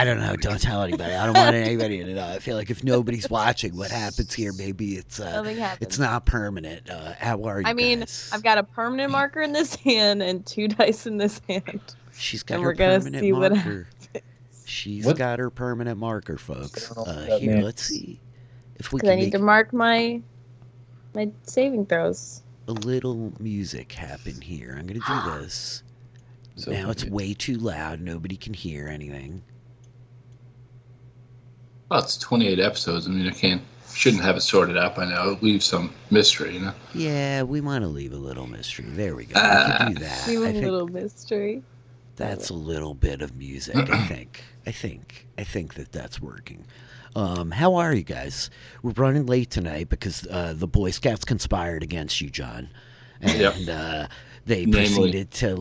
I don't know. Don't tell anybody. I don't want anybody to know. I feel like if nobody's watching what happens here, maybe Nothing happens. it's not permanent. How are you I mean, guys? I've got a permanent marker in this hand and 2 dice in this hand. She's got And her we're gonna permanent see what marker. happens. She's What? got her permanent marker, folks. I don't know what that Here, means. let's see if we Because I can need make to mark my saving throws. a little music happen here. I'm gonna do this. So Now it's funny. way too loud. Nobody can hear anything. Well, it's 28 episodes. I mean, shouldn't have it sorted out by now. Leave some mystery, you know? Yeah, we want to leave a little mystery. There we go. We can do that. Leave I a think little mystery. that's a little bit of music. I think that's working. How are you guys? We're running late tonight because the Boy Scouts conspired against you, John, and Yep. they Namely- proceeded to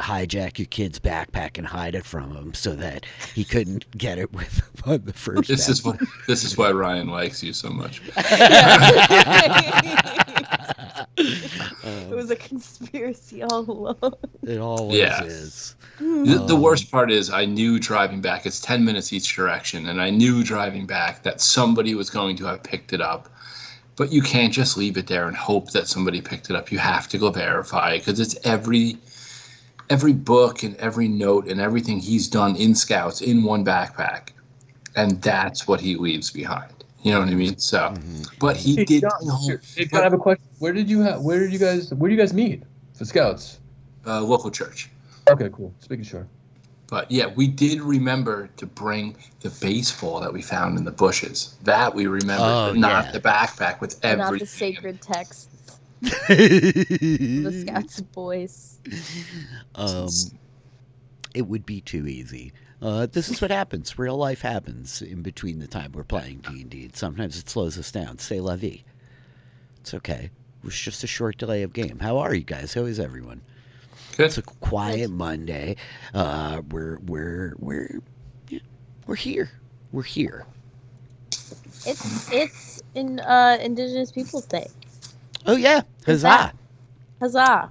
hijack your kid's backpack and hide it from him so that he couldn't get it with him on the first. This is why Ryan likes you so much. It was a conspiracy all along. It always Yeah. is. The worst part is I knew driving back, it's 10 minutes each direction, and I knew driving back that somebody was going to have picked it up. But you can't just leave it there and hope that somebody picked it up. You have to go verify because it's every book and every note and everything he's done in Scouts in one backpack. And that's what he leaves behind. You know what I mean? So, but he Hey, did. John, hey, John, I have a question. Where do you guys meet for Scouts? Local church. Okay, cool. Just making sure. But yeah, we did remember to bring the baseball that we found in the bushes. That we remembered, but not the backpack with everything. Not the sacred texts. The Scouts boys. It would be too easy. This is what happens. Real life happens in between the time we're playing D&D. Sometimes it slows us down. C'est la vie. It's okay. It was just a short delay of game. How are you guys? How is everyone? Good. It's a quiet Monday. We're here. We're here. It's in Indigenous Peoples Day. Oh yeah, huzzah! Huzzah!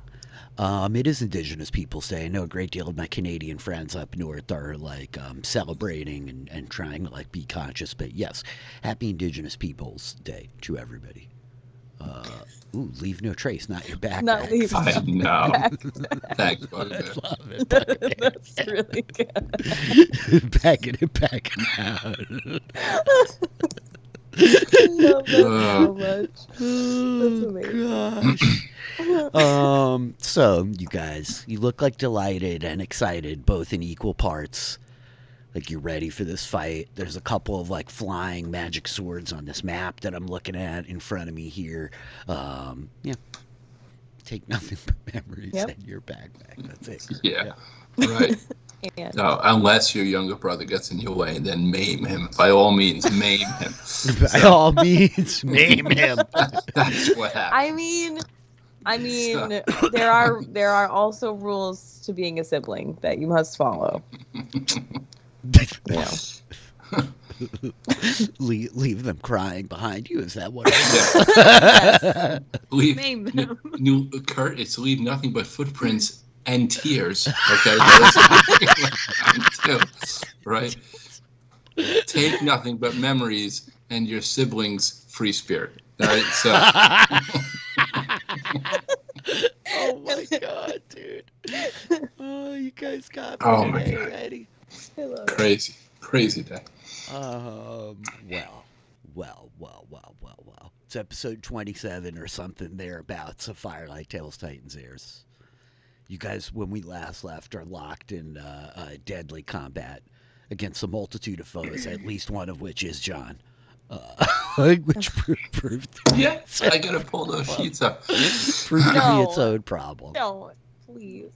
It is Indigenous Peoples Day. I know a great deal of my Canadian friends up north are celebrating and trying to be conscious. But yes, happy Indigenous Peoples Day to everybody. Leave no trace, not your backpack. Not leave. I know. Thanks, Bugbear. Love it. That's really good. Packing it out. I love that so much. That's amazing. Gosh. So you guys, you look delighted and excited, both in equal parts. You're ready for this fight. There's a couple of flying magic swords on this map that I'm looking at in front of me here. Yeah. Take nothing but memories in your backpack. That's it. Yeah. Right. And No, unless your younger brother gets in your way, then maim him. By all means, maim him. By all means, maim him. That's what happened. I mean, there are also rules to being a sibling that you must follow. Leave them crying behind you. Is that what it is? Maim them. Kurt, it's leave nothing but footprints and tears. Okay, that's too, right? Take nothing but memories and your siblings' free spirit. All right, so. Oh my god, dude! Oh, you guys got me Oh my today, God. Eddie. I love it. Crazy day. Well. It's episode 27 or something thereabouts of Firelight Tales, Titans, Heirs. You guys, when we last left, are locked in deadly combat against a multitude of foes, at least one of which is John. Which proved Yeah, I gotta pull those sheets up. to be its own problem. No, please.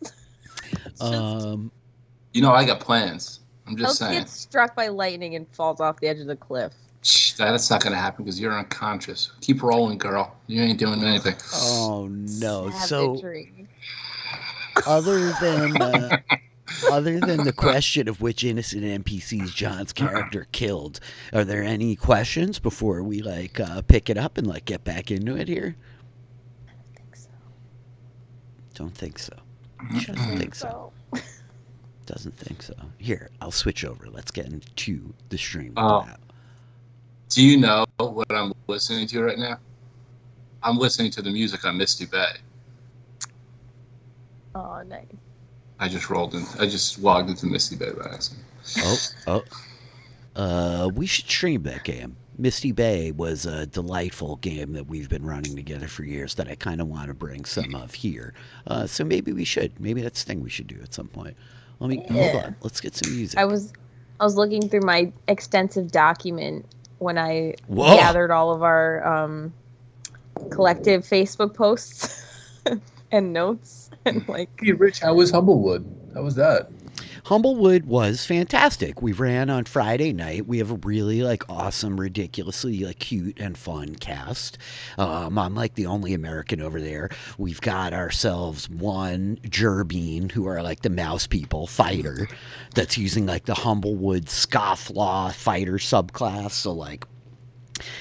I got plans. I'm just Hope saying. gets struck by lightning and falls off the edge of the cliff. Shh, that's not gonna happen because you're unconscious. Keep rolling, girl. You ain't doing anything. Oh no! So Savagery. other than the question of which innocent NPCs John's character killed, are there any questions before we pick it up and get back into it here? I don't think so. Don't think so. Doesn't think so. Here, I'll switch over. Let's get into the stream. Oh. Do you know what I'm listening to right now? I'm listening to the music on Misty Bay. Oh, nice. I just logged into Misty Bay by accident. We should stream that game. Misty Bay was a delightful game that we've been running together for years that I kind of want to bring some of here. So maybe we should. Maybe that's the thing we should do at some point. Hold on. Let's get some music. I was looking through my extensive document when I gathered all of our collective Facebook posts and notes and like. Hey, Rich, how was Humblewood? How was that? Humblewood was fantastic. We ran on Friday night. We have a really awesome, ridiculously cute and fun cast. I'm the only American over there. We've got ourselves one Jerbean, who are the mouse people fighter, that's using the Humblewood Scofflaw fighter subclass. So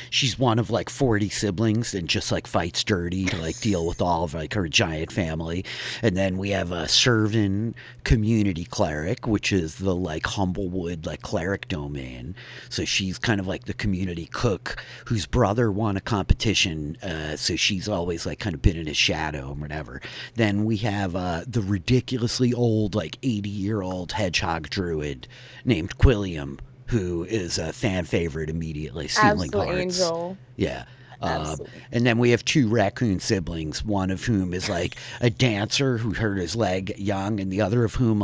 she's one of 40 siblings and just fights dirty to deal with all of her giant family. And then we have a Servan community cleric, which is the Humblewood cleric domain. So she's kind of the community cook whose brother won a competition. So she's always kind of been in his shadow and whatever. Then we have the ridiculously old 80-year-old hedgehog druid named Quilliam, who is a fan favorite immediately, stealing Absolute hearts. Angel. Yeah. And then we have two raccoon siblings, one of whom is a dancer who hurt his leg young, and the other of whom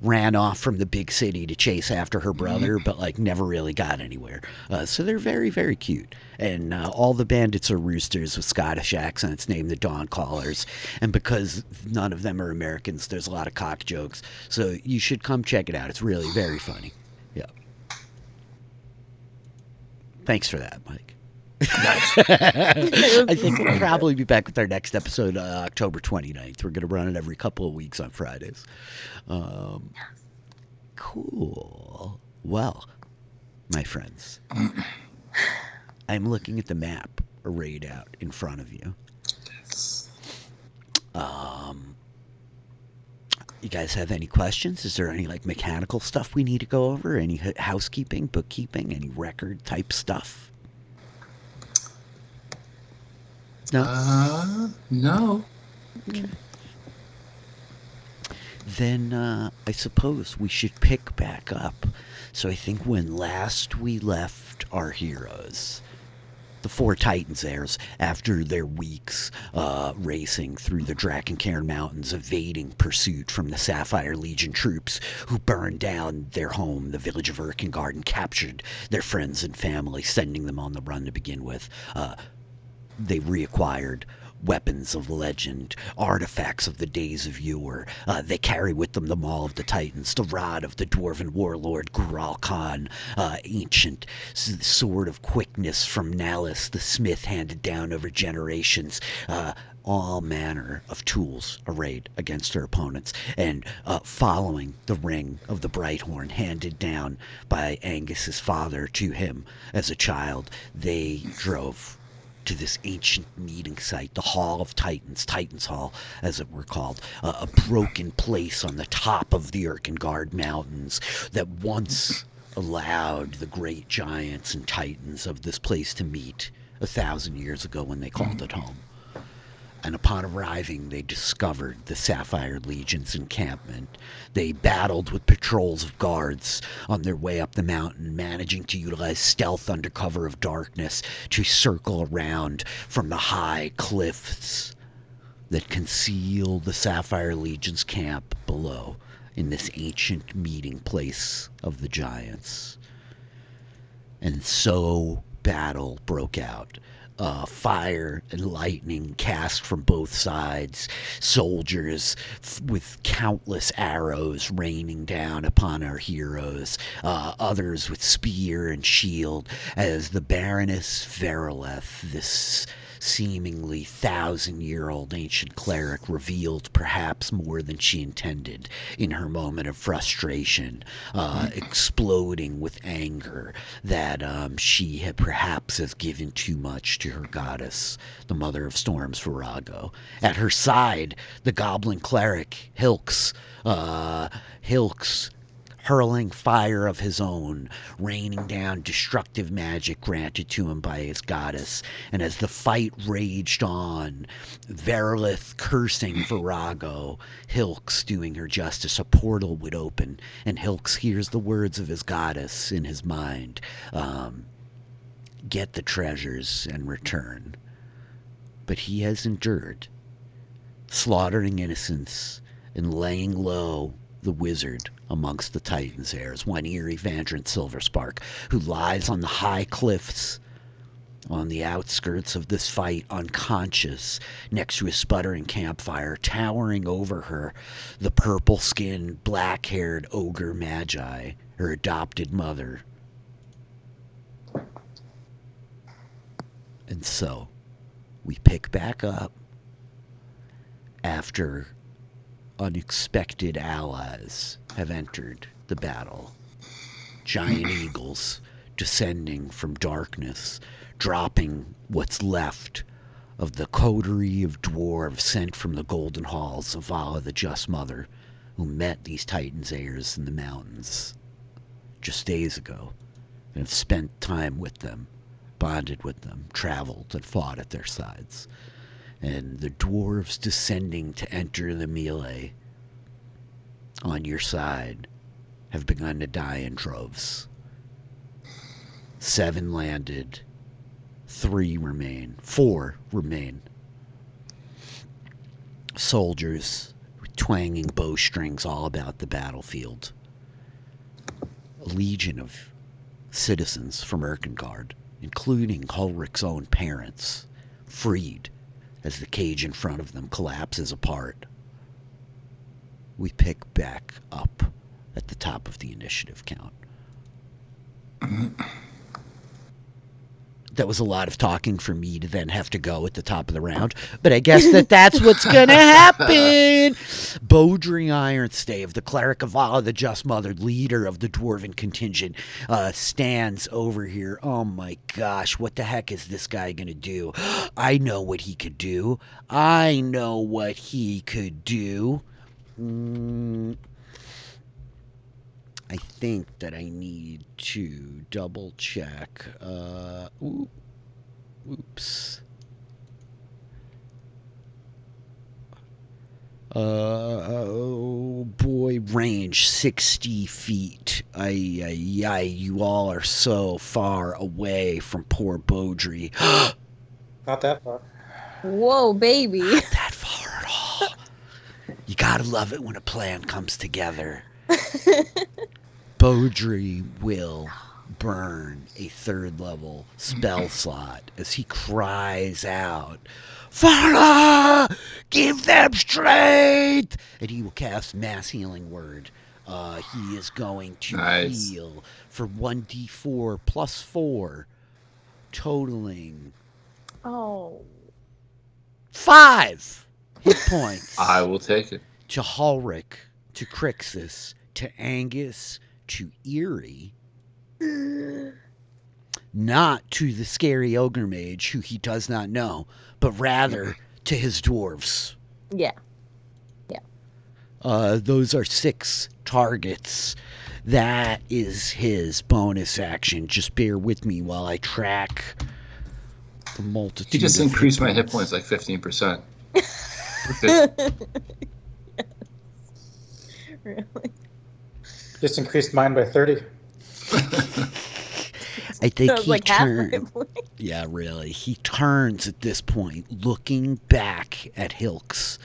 ran off from the big city to chase after her brother, but never really got anywhere. So they're very, very cute. And all the bandits are roosters with Scottish accents named the Dawn Callers. And because none of them are Americans, there's a lot of cock jokes. So you should come check it out. It's really very funny. Yeah. Thanks for that, Mike. I think we'll probably be back with our next episode October 29th. We're going to run it every couple of weeks on Fridays. Cool. Well, my friends, I'm looking at the map arrayed out in front of you. You guys have any questions? Is there any mechanical stuff we need to go over? Any housekeeping, bookkeeping, any record type stuff? No? No. Okay. Then I suppose we should pick back up. So I think when last we left our heroes, the four Titans heirs, after their weeks racing through the Drakencaern Mountains, evading pursuit from the Sapphire Legion troops who burned down their home, the village of Erkengard, and captured their friends and family, sending them on the run to begin with. They reacquired weapons of legend, artifacts of the days of yore. They carry with them the Maul of the Titans, the rod of the dwarven warlord Gural Khan, ancient sword of quickness from Nalus, the smith, handed down over generations. All manner of tools arrayed against their opponents, and following the ring of the Brighthorn handed down by Angus's father to him as a child, they drove to this ancient meeting site, the Hall of Titans, Titans Hall, as it were called, a broken place on the top of the Erkengard Mountains that once allowed the great giants and titans of this place to meet 1,000 years ago when they called it home. And upon arriving, they discovered the Sapphire Legion's encampment. They battled with patrols of guards on their way up the mountain, managing to utilize stealth under cover of darkness to circle around from the high cliffs that conceal the Sapphire Legion's camp below in this ancient meeting place of the giants. And so battle broke out. Fire and lightning cast from both sides, soldiers with countless arrows raining down upon our heroes, others with spear and shield, as the Baroness Verileth, this seemingly 1,000-year-old ancient cleric revealed perhaps more than she intended in her moment of frustration, exploding with anger that she had perhaps has given too much to her goddess, the mother of storms, Virago. At her side, the goblin cleric, Hilks, hurling fire of his own, raining down destructive magic granted to him by his goddess. And as the fight raged on, Verilith cursing Virago, Hilks doing her justice, a portal would open, and Hilks hears the words of his goddess in his mind. Get the treasures and return. But he has endured, slaughtering innocents and laying low the wizard amongst the Titans' heirs, one eerie Vandrant Silverspark, who lies on the high cliffs on the outskirts of this fight, unconscious, next to a sputtering campfire, towering over her, the purple-skinned, black-haired ogre Magi, her adopted mother. And so, we pick back up after unexpected allies have entered the battle. Giant eagles descending from darkness, dropping what's left of the coterie of dwarves sent from the golden halls of Vala the Just Mother, who met these Titans' heirs in the mountains just days ago, and have spent time with them, bonded with them, traveled and fought at their sides. And the dwarves descending to enter the melee on your side have begun to die in droves. 7 landed, 3 remain, 4 remain. Soldiers with twanging bowstrings all about the battlefield. A legion of citizens from Erkengard, including Ulrich's own parents, freed as the cage in front of them collapses apart. We pick back up at the top of the initiative count. That was a lot of talking for me to then have to go at the top of the round, but I guess that's what's going to happen. Beaudry Ironstave, the cleric of Vala the Just Mother, leader of the dwarven contingent, stands over here. Oh my gosh, what the heck is this guy going to do? I know what he could do. I think that I need to double check. Oops. Oh boy, range 60 feet. You all are so far away from poor Beaudry. Not that far. Whoa, baby. Not that far at all. You gotta love it when a plan comes together. Beaudry will burn a 3rd level spell slot as he cries out, "Fara! Give them strength!" And he will cast Mass Healing Word. He is going to heal for 1d4 plus 4, totaling 5 hit points. I will take it. To Ulrich, to Crixus, to Angus, to Eerie, not to the scary ogre mage who he does not know, but rather to his dwarves. Yeah. Those are 6 targets. That is his bonus action. Just bear with me while I track the multitude. He just increased my hit points like 15%. Really? Just increased mine by 30. I think he like turned. Yeah, really. He turns at this point, looking back at Hilks.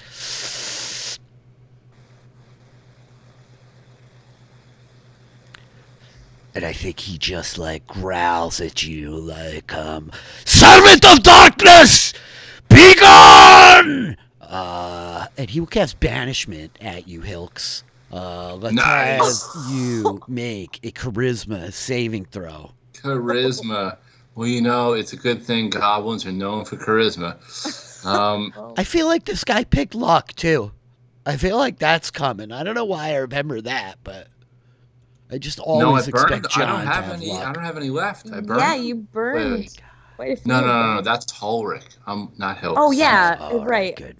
And I think he just like growls at you like, "Servant of darkness, be gone!" And he will cast banishment at you, Hilks. Let's have you make a charisma saving throw. Charisma. Well, it's a good thing goblins are known for charisma. I feel like this guy picked luck, too. I feel like that's coming. I don't know why I remember that, but I just always expect John to have luck. I don't have any left. I burned. Yeah, you burned quite a few. No. That's Ulrich. I'm not Hill. Oh yeah, Oh, right. Good.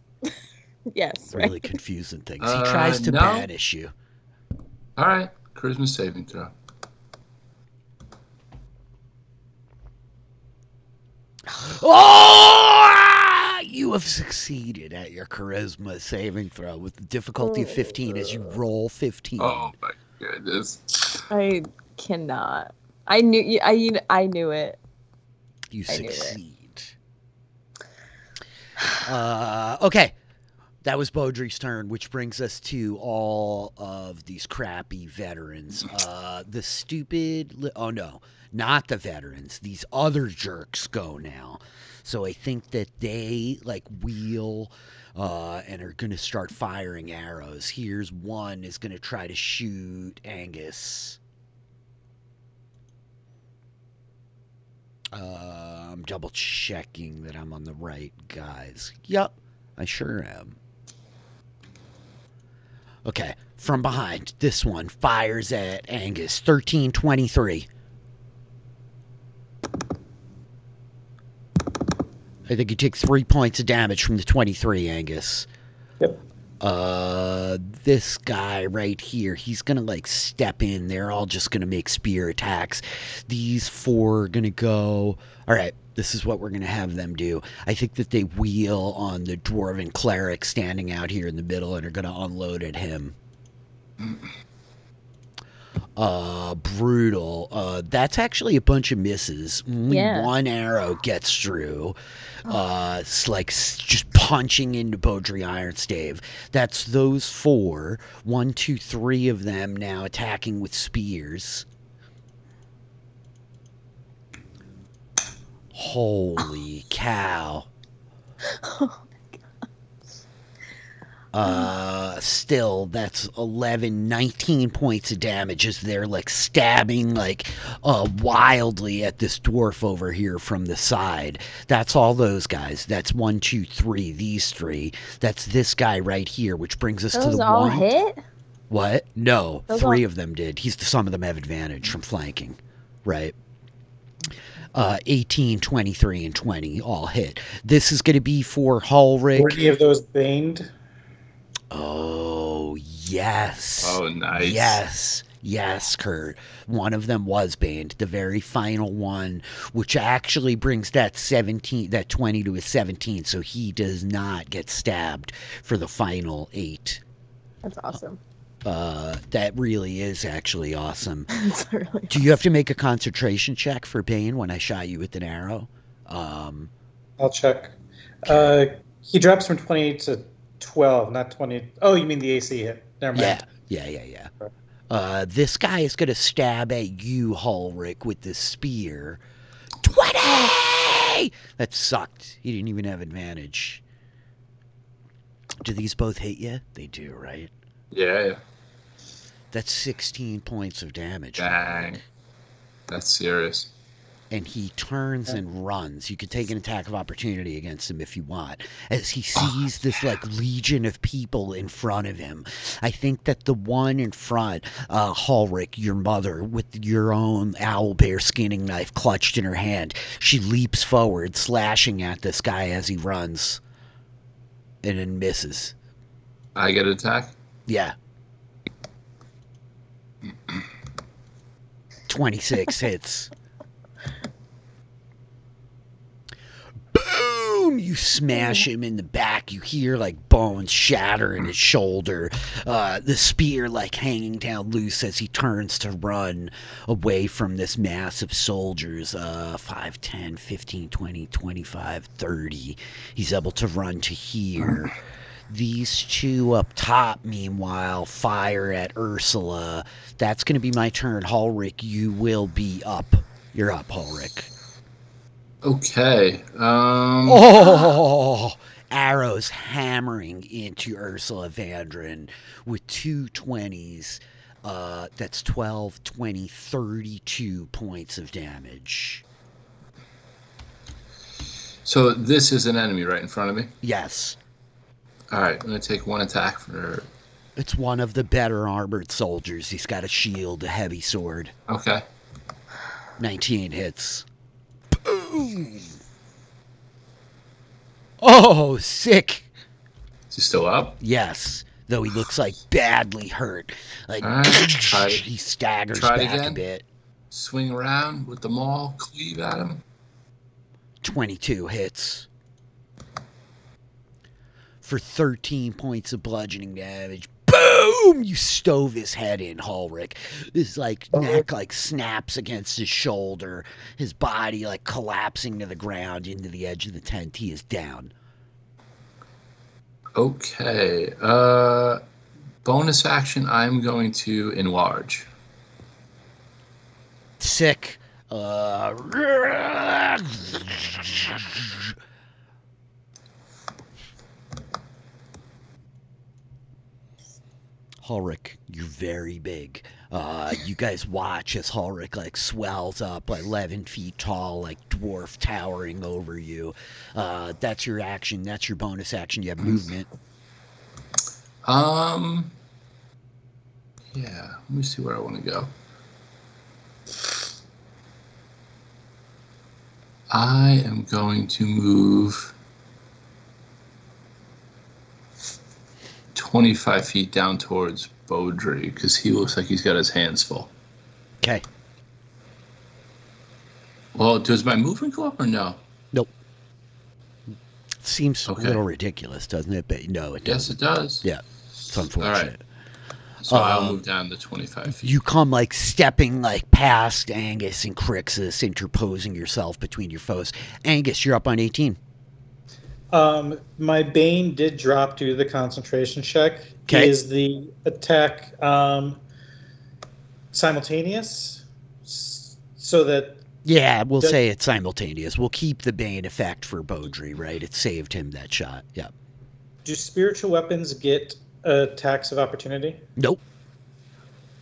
Yes, right. Really confusing things. He tries to banish you. All right, charisma saving throw. Oh! You have succeeded at your charisma saving throw with the difficulty of 15 as you roll 15. Oh my goodness! I cannot. I knew. I knew it. You succeed. Okay. That was Beaudry's turn, which brings us to all of these crappy veterans. The stupid... oh, no. Not the veterans. These other jerks go now. So I think that they, wheel and are going to start firing arrows. Here's one is going to try to shoot Angus. I'm double checking that I'm on the right guys. Yep, I sure am. Okay, from behind, this one fires at Angus. 13-23. I think you take 3 points of damage from the 23, Angus. Yep. This guy right here, he's gonna step in. They're all just gonna make spear attacks. These four are gonna go. All right, this is what we're gonna have them do. I think that they wheel on the dwarven cleric standing out here in the middle and are gonna unload at him. Brutal. That's actually a bunch of misses. Only one arrow gets through. It's just punching into Beaudry Ironstave. That's those four. 1, 2, 3 of them now attacking with spears. Holy cow. Still, that's 11, 19 points of damage as they're stabbing wildly at this dwarf over here from the side. That's all those guys. That's 1, 2, 3. These three. That's this guy right here, which brings us to the one. Those all hit? What? No, those 3 of them did. Some of them have advantage from flanking, right? 18, 23, and 20 all hit. This is going to be for Ulrich. Were any of those baned? Oh, yes. Oh, nice. Yes, Kurt. One of them was banned. The very final one, which actually brings that 20 to a 17, so he does not get stabbed for the final 8. That's awesome. That really is actually awesome. Really Do you have to make a concentration check for Bane when I shot you with an arrow? I'll check. He drops from 28 to 12, not 20. Oh, you mean the AC hit? Never mind. Yeah. This guy is going to stab at you, Ulrich, with this spear. 20! That sucked. He didn't even have advantage. Do these both hit you? They do, right? Yeah. That's 16 points of damage. Dang. That's serious. And he turns and runs. You could take an attack of opportunity against him if you want, as he sees this legion of people in front of him. I think that the one in front, Ulrich, your mother, with your own owlbear skinning knife clutched in her hand, she leaps forward, slashing at this guy as he runs, and then misses. I get an attack? Yeah. 26 hits. Boom! You smash him in the back. You hear bones shatter in his shoulder. The spear hanging down loose as he turns to run away from this mass of soldiers. 5, 10, 15, 20, 25, 30. He's able to run to here. These two up top, meanwhile, fire at Ursula. That's going to be my turn. Ulrich, you will be up. You're up, Ulrich. Okay. Arrows hammering into Ursula Vandrin with 2 20s. That's 12, 20, 32 points of damage. So this is an enemy right in front of me? Yes. All right, I'm going to take one attack for... It's one of the better armored soldiers. He's got a shield, a heavy sword. Okay. 19 hits. Boom! Oh, sick! Is he still up? Yes, though he looks like badly hurt. Like, All right, he staggers try it back again. a bit. Swing around with the maul, cleave at him. 22 hits. For 13 points of bludgeoning damage. Boom! You stove his head in, Hulrick. His neck snaps against his shoulder. His body collapsing to the ground into the edge of the tent. He is down. Okay. Bonus action, I'm going to enlarge. Sick. Hulrick, you're very big. You guys watch as Hulrick swells up 11 feet tall, like dwarf towering over you. That's your action. That's your bonus action. You have movement. Yeah. Let me see where I want to go. I am going to move 25 feet down towards Beaudry because he looks like he's got his hands full. Okay. Well, does my movement go up or no? Nope. Seems a little ridiculous, doesn't it? But no, it doesn't. Yes, it does. Yeah. It's unfortunate. All right. So I'll move down to 25 feet. You come stepping past Angus and Crixus, interposing yourself between your foes. Angus, you're up on 18. My Bane did drop due to the concentration check. Okay. Is the attack simultaneous? So that... Yeah, we'll say it's simultaneous. We'll keep the Bane effect for Beaudry, right? It saved him that shot. Yeah. Do spiritual weapons get attacks of opportunity? Nope.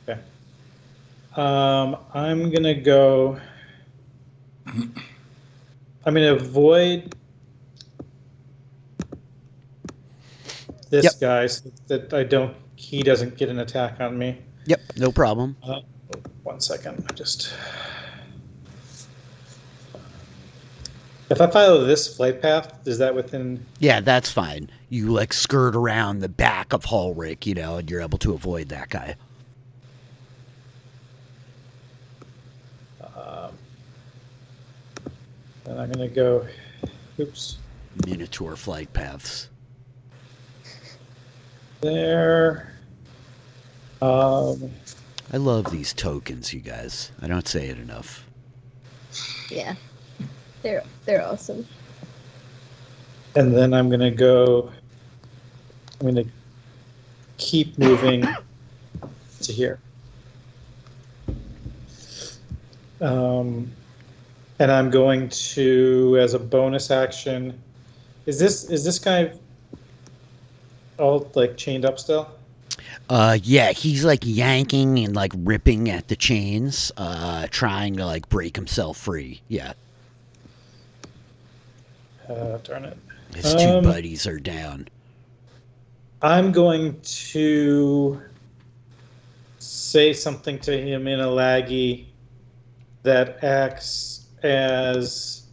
Okay. I'm going to go... I'm going to avoid this guy so that he doesn't get an attack on me. Yep, no problem. 1 second. If I follow this flight path, is that within... Yeah, that's fine. You skirt around the back of Hulrick, and you're able to avoid that guy. And I'm going to go... Oops. Minotaur flight paths. There. I love these tokens, you guys. I don't say it enough. Yeah. They're awesome. And then I'm going to keep moving to here. And I'm going to, as a bonus action, is this guy all chained up still? Yeah, he's yanking and ripping at the chains, trying to break himself free. Yeah. Darn it. His two buddies are down. I'm going to say something to him in a laggy that acts as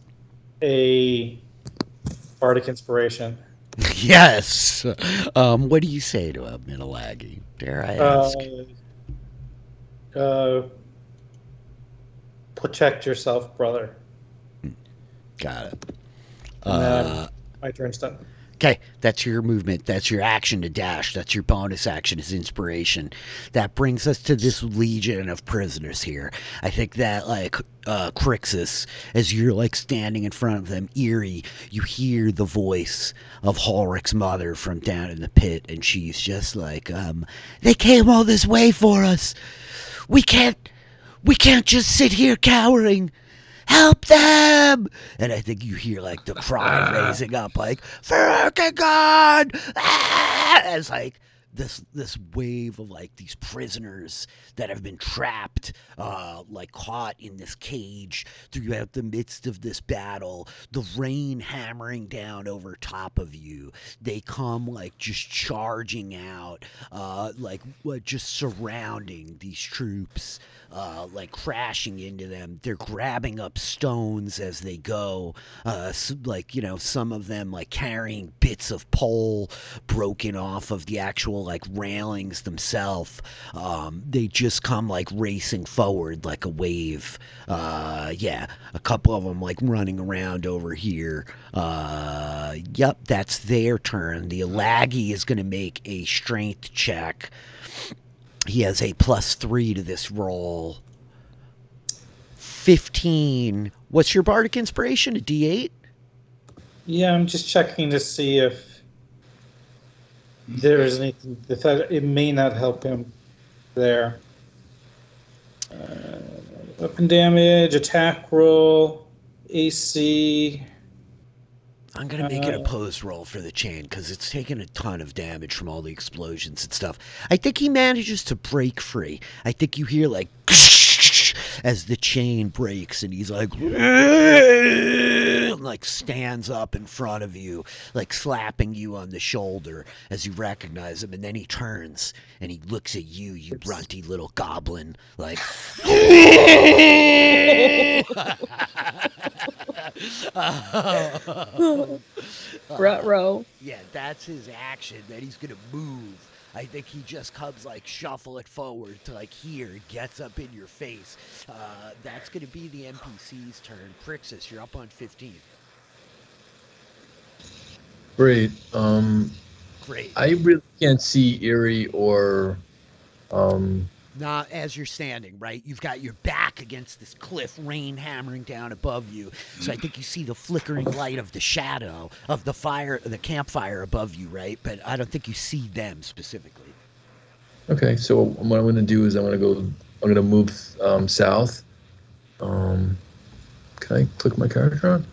a bardic inspiration. Yes. What do you say to him in a laggy? Dare I ask? Protect yourself, brother. Got it. My turn's done. Okay, that's your movement. That's your action to dash. That's your bonus action as inspiration. That brings us to this legion of prisoners here. I think that, Crixus, as you're, standing in front of them, eerie, you hear the voice of Hulrick's mother from down in the pit, and she's just they came all this way for us. We can't just sit here cowering. Help them! And I think you hear the cry raising up, for Erkengard! Ah! As this wave of like these prisoners that have been trapped, like caught in this cage throughout the midst of this battle, the rain hammering down over top of you. They come like just charging out, like just surrounding these troops, like crashing into them. They're grabbing up stones as they go, like, you know, some of them like carrying bits of pole broken off of the actual like railings themselves. They just come like racing forward like a wave. Yeah, a couple of them like running around over here. Yep, that's their turn. The Alagi is going to make a strength check. He has a +3 to this roll. 15. What's your bardic inspiration? A D8? Yeah, I'm just checking to see if there is anything that it may not help him there. Weapon damage, attack roll, AC. I'm going to make an opposed roll for the chain because it's taken a ton of damage from all the explosions and stuff. I think he manages to break free. I think you hear like as the chain breaks and he's like stands up in front of you, like slapping you on the shoulder as you recognize him, and then he turns and he looks at you, you runty little goblin, like Ruh-roh. yeah, that's his action. Then he's gonna move. I think he just comes like shuffle it forward to like here, gets up in your face. That's gonna be the NPC's turn. Crixus, you're up on 15. Great. Great. I really can't see Eerie or Not as you're standing, right? You've got your back against this cliff, rain hammering down above you. So I think you see the flickering light of the shadow of the fire, the campfire above you, right? But I don't think you see them specifically. Okay, so what I'm gonna do is I'm gonna move south. Can I click my character on?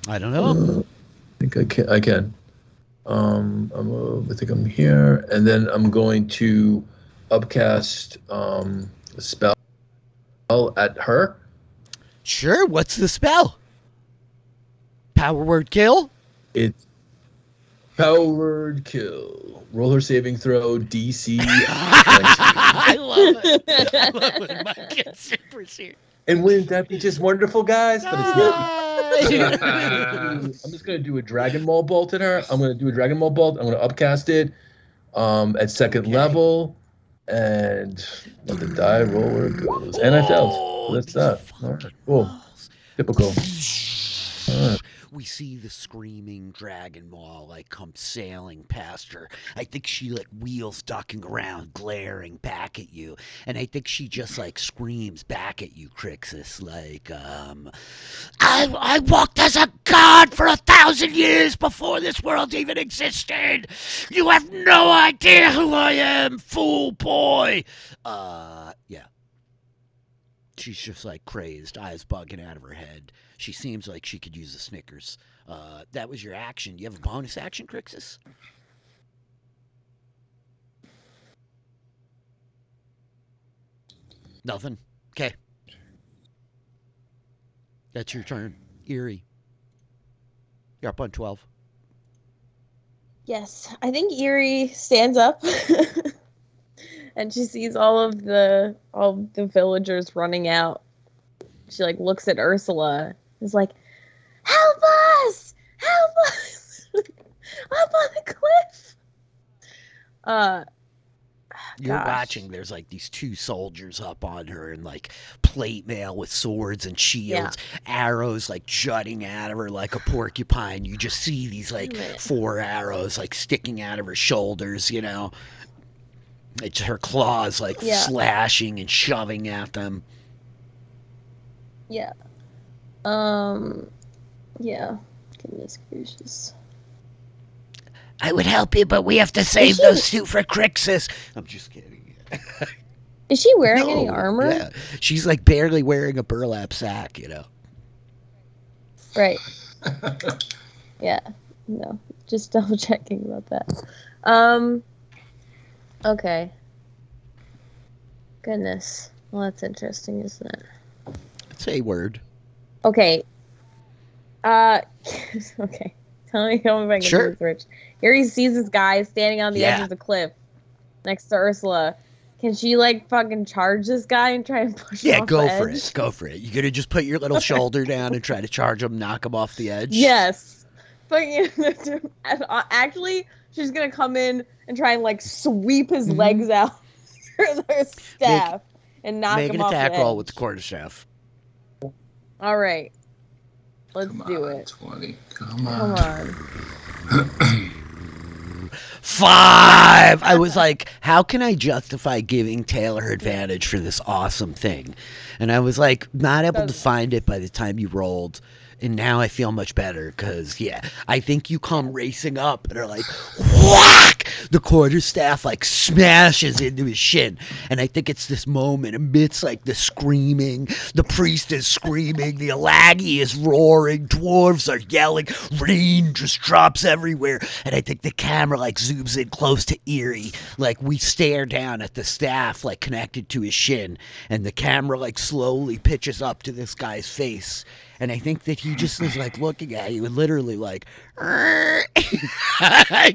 I don't know. I think I can. I think I'm here, and then I'm going to upcast a spell at her. Sure. What's the spell? Power word kill? It's power word kill. Roll her saving throw DC 20. I love it. I love when Mike gets super serious. And wouldn't that be just wonderful, guys? But it's not. I'm just gonna do a Dragon Maul bolt at her. I'm gonna do a Dragon Maul bolt. I'm gonna upcast it at second level, and let the die roll where it goes. And I failed. So that's that. All right, cool. Typical. All right. We see the screaming dragon maw like come sailing past her. I think she like wheels ducking around, glaring back at you. And I think she just like screams back at you, Crixus, like, I walked as a god for 1,000 years before this world even existed. You have no idea who I am, fool boy. Yeah. She's just like crazed, eyes bugging out of her head. She seems like she could use a Snickers. That was your action. Do you have a bonus action, Crixus? Nothing? Okay. That's your turn. Eerie. You're up on 12. Yes, I think Eerie stands up and she sees all the villagers running out. She like looks at Ursula and is like, "Help us! Help us! Up on the cliff!" You're Gosh. watching. There's like these two soldiers up on her in like plate mail with swords and shields, arrows like jutting out of her like a porcupine. You just see these like 4 arrows like sticking out of her shoulders, you know. It's her claws like slashing and shoving at them. Yeah. Yeah. Goodness gracious. I would help you, but we have to save those two for Crixus. I'm just kidding. Is she wearing any armor? Yeah. She's like barely wearing a burlap sack, you know. Right. Yeah. No. Just double checking about that. Okay. Goodness. Well, that's interesting, isn't it? It's a word. Okay. Okay. Tell me if I can do this, Rich. Here he sees this guy standing on the edge of the cliff next to Ursula. Can she, like, fucking charge this guy and try and push him off the edge? Yeah, go for it. Go for it. You gonna just put your little shoulder down and try to charge him, knock him off the edge? Yes. But actually, she's gonna come in and try and, like, sweep his legs out with her staff and knock him off the edge. Make an attack roll with the quarterstaff. All right. Let's do it. 20. Come on. 5! I was like, how can I justify giving Taylor advantage for this awesome thing? And I was like, not able to find it by the time you rolled. And now I feel much better because, I think you come racing up and are like, whack! The quarterstaff, like, smashes into his shin. And I think it's this moment amidst, like, the screaming. The priest is screaming. The Alagi is roaring. Dwarves are yelling. Rain just drops everywhere. And I think the camera, like, zooms in close to Eerie. Like, we stare down at the staff, like, connected to his shin. And the camera, like, slowly pitches up to this guy's face. And I think that he just is like looking at you and literally like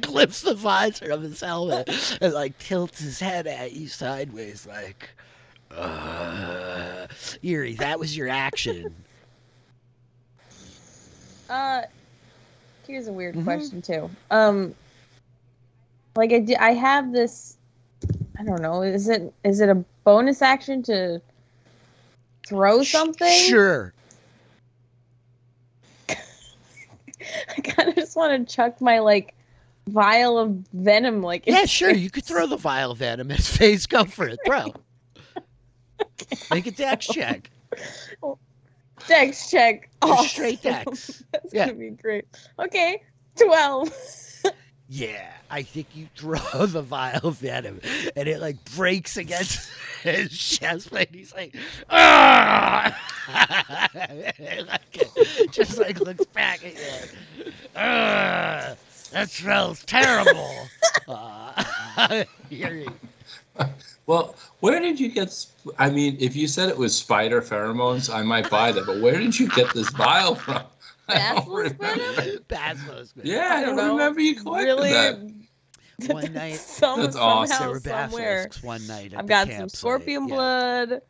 clips the visor of his helmet and like tilts his head at you sideways like, Eerie, that was your action. Here's a weird question too. Like I have this, I don't know, is it a bonus action to throw something? Sure. I kind of just want to chuck my, like, vial of venom, like... Yeah, sure, you could throw the vial of venom at his face. Go for it, throw. Okay. Make a dex check. Dex check. Awesome. Straight dex. That's going to be great. Okay, 12. Yeah, I think you throw the vial of venom, and it, like, breaks against his chest plate. He's like, ah! Just, like, looks back at you. That smells terrible. Well, where did you get... I mean, if you said it was spider pheromones, I might buy that, but where did you get this vial from? Basilisk venom? Basilisk venom. Yeah, I don't remember you collected that. One night. That's awesome. There were basilisks one night at I've the got campsite. some scorpion blood.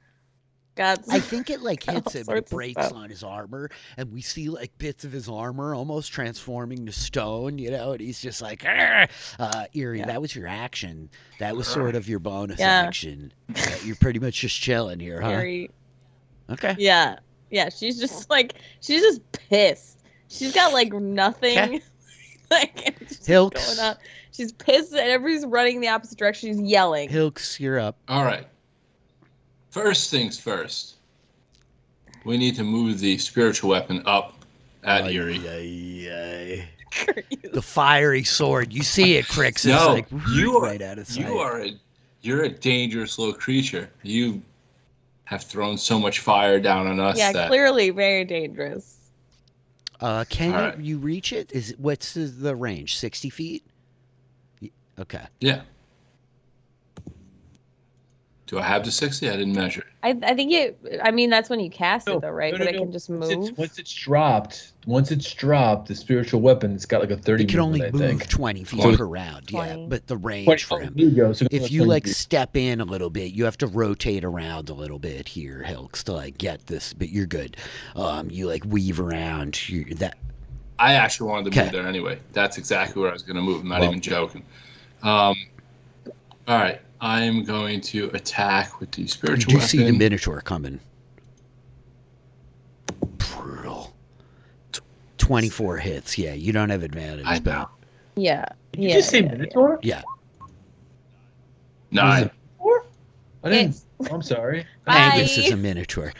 I think it like hits him and it breaks stuff on his armor, and we see like bits of his armor almost transforming to stone, you know, and he's just like, Eerie, that was your action. That was sort of your bonus action. You're pretty much just chilling here, huh? Eerie. Okay. Yeah. Yeah, she's just pissed. She's got like nothing. Like Hilks. Going on. She's pissed and everybody's running the opposite direction. She's yelling. Hilks, you're up. All right. First things first. We need to move the spiritual weapon up at Eerie. The fiery sword. You see it, Crix. No, like you are right out of sight. You're a dangerous little creature. You have thrown so much fire down on us. Yeah, clearly very dangerous. Can you reach it? What's the range? 60 feet? Okay. Yeah. Do I have the 60? I didn't measure it. I think that's when you cast it though, right? But it can just move. Once it's dropped, the spiritual weapon, it's got like a 30 It can only move 20 feet per round, 20. but the range for him. If you like step in a little bit, you have to rotate around a little bit here, Hilks, to like get this, but you're good. You like weave around I actually wanted to move there anyway. That's exactly where I was going to move. I'm not even joking. All right. I'm going to attack with the spiritual weapon. Did you see the Minotaur coming? Brutal. 24 hits. Yeah, you don't have advantage. I know. Yeah. Did you just say Minotaur? Yeah. 9. I didn't. I'm sorry. Angus is a Minotaur.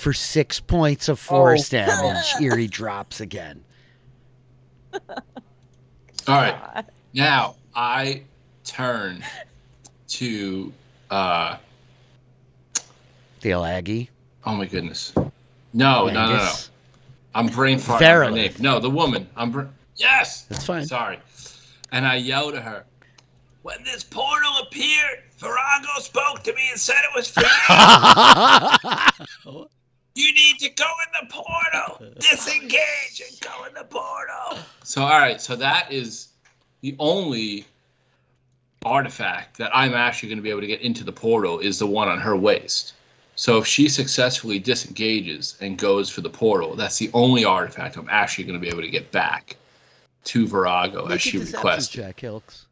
For 6 points of force damage, Eerie drops again. All right. Now, I turn to the Alagi. Oh my goodness! No. I'm brain farting my name. No, the woman. Yes. That's fine. Sorry. And I yell to her, When this portal appeared, Virago spoke to me and said it was for you. You need to go in the portal. Disengage and go in the portal. So, all right. So that is the only artifact that I'm actually going to be able to get into the portal is the one on her waist. So if she successfully disengages and goes for the portal, that's the only artifact I'm actually going to be able to get back to Virago as she requested. Check, Hilks.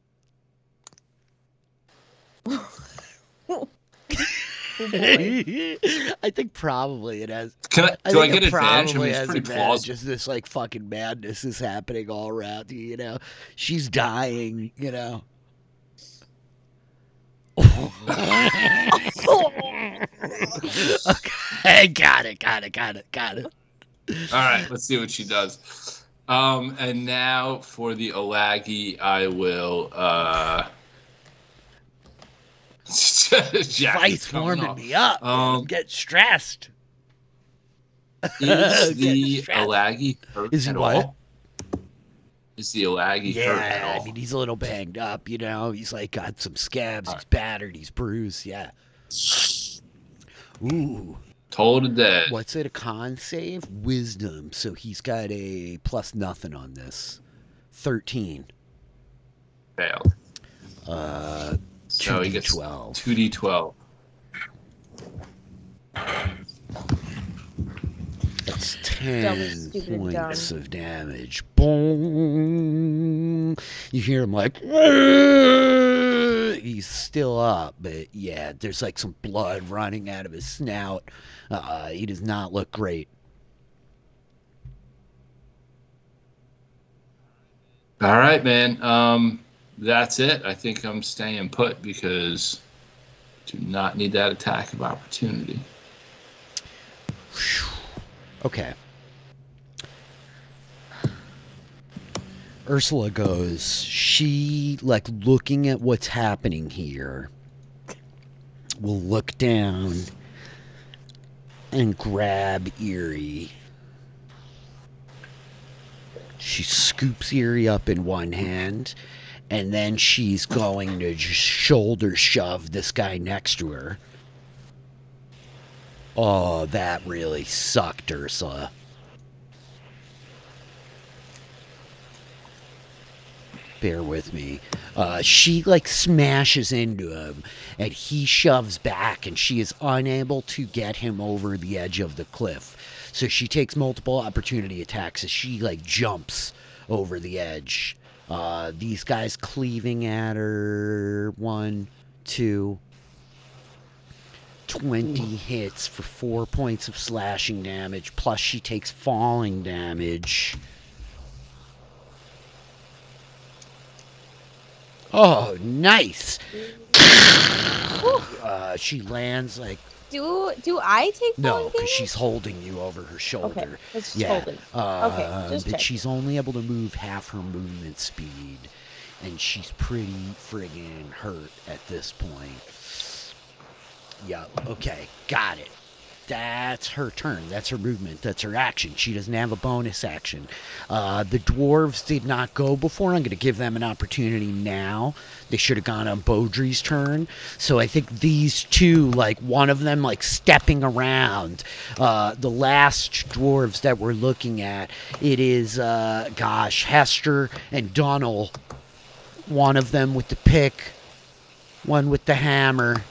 I think probably it has. Do I get advantage? I mean, it's pretty plausible. Just this like fucking madness is happening all around you. You know, she's dying. You know. Okay, got it. All right, let's see what she does. And now for the Alagi, I will. Fight's warming me up. Get stressed. Is the Alagi hurt at all? Is the Alagi hurt at all? I mean, he's a little banged up, you know. He's like got some scabs. He's battered. He's bruised. Yeah. Ooh. Total dead. What's it? A con save? Wisdom. So he's got a plus nothing on this. 13. Failed. So he gets 2d12. That's 10 points of damage. Boom. You hear him like, he's still up, but yeah, there's like some blood running out of his snout. He does not look great. All right, man. That's it. I think I'm staying put because I do not need that attack of opportunity. Okay. Ursula goes, she, like, looking at what's happening here, will look down and grab Eerie. She scoops Eerie up in one hand, and then she's going to just shoulder shove this guy next to her. Oh, that really sucked, Ursula. Bear with me. She, like, smashes into him, and he shoves back, and she is unable to get him over the edge of the cliff. So she takes multiple opportunity attacks as she, like, jumps over the edge. These guys cleaving at her. 1, 2... 20 hits for 4 points of slashing damage, plus she takes falling damage. Oh, nice! She lands like... Do I take falling No, because damage? she's holding you over her shoulder. Okay, that's just yeah. holding. Okay, just but check. she's only able to move half her movement speed, and she's pretty friggin' hurt at this point. Yep, okay, got it. That's her turn. That's her movement. That's her action. She doesn't have a bonus action. The dwarves did not go before. I'm going to give them an opportunity now. They should have gone on Beaudry's turn. So I think these two, like one of them, like stepping around. The last dwarves that we're looking at, it is, Hester and Donald. One of them with the pick, one with the hammer.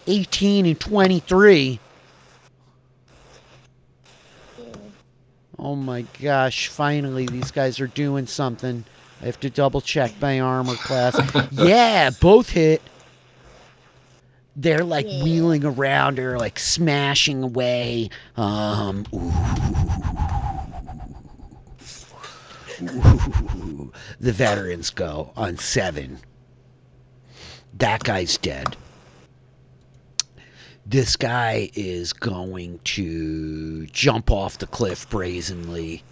18 and 23. Oh my gosh, finally these guys are doing something. I have to double check my armor class. Yeah, both hit. They're like wheeling around her, like smashing away. Ooh. The veterans go on 7. That guy's dead. This guy is going to jump off the cliff brazenly.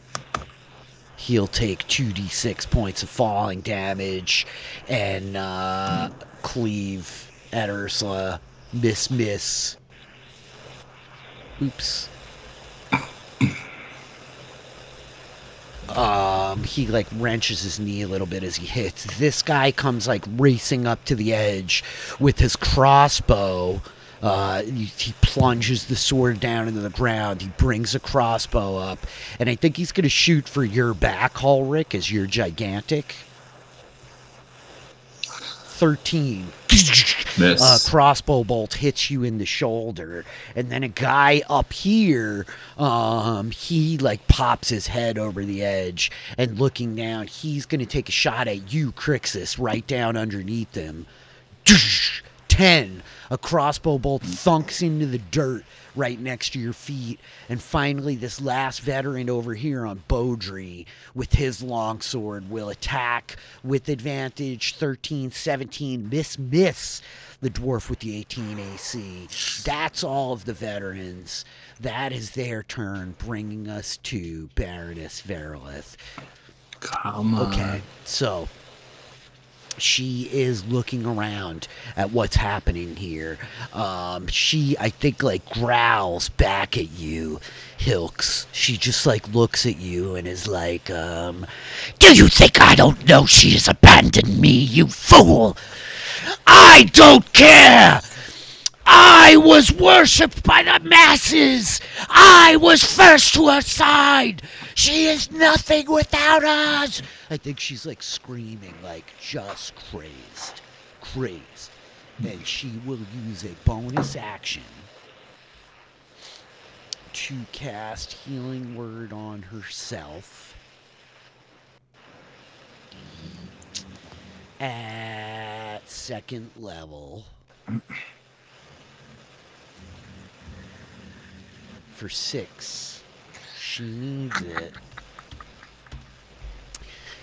He'll take 2d6 points of falling damage and cleave at Ursula. Miss. Oops. He like wrenches his knee a little bit as he hits. This guy comes like racing up to the edge with his crossbow. He plunges the sword down into the ground. He brings a crossbow up, and I think he's going to shoot for your back, Ulrich, as you're gigantic. 13. Miss. Crossbow bolt hits you in the shoulder, and then a guy up here, he like pops his head over the edge, and looking down, he's gonna take a shot at you, Crixus, right down underneath him. 10. A crossbow bolt thunks into the dirt right next to your feet. And finally, this last veteran over here on Beaudry with his longsword will attack with advantage. 13, 17, miss. The dwarf with the 18 AC. That's all of the veterans. That is their turn, bringing us to Baroness Verilith. Come on. Okay, so she is looking around at what's happening here. She, I think, like growls back at you, Hilks. She just like looks at you and is like, do you think I don't know she has abandoned me, you fool? I don't care! I was worshipped by the masses! I was first to her side! She is nothing without us! I think she's like screaming, like just crazed. And she will use a bonus action to cast Healing Word on herself at 2nd level. For 6. She needs it.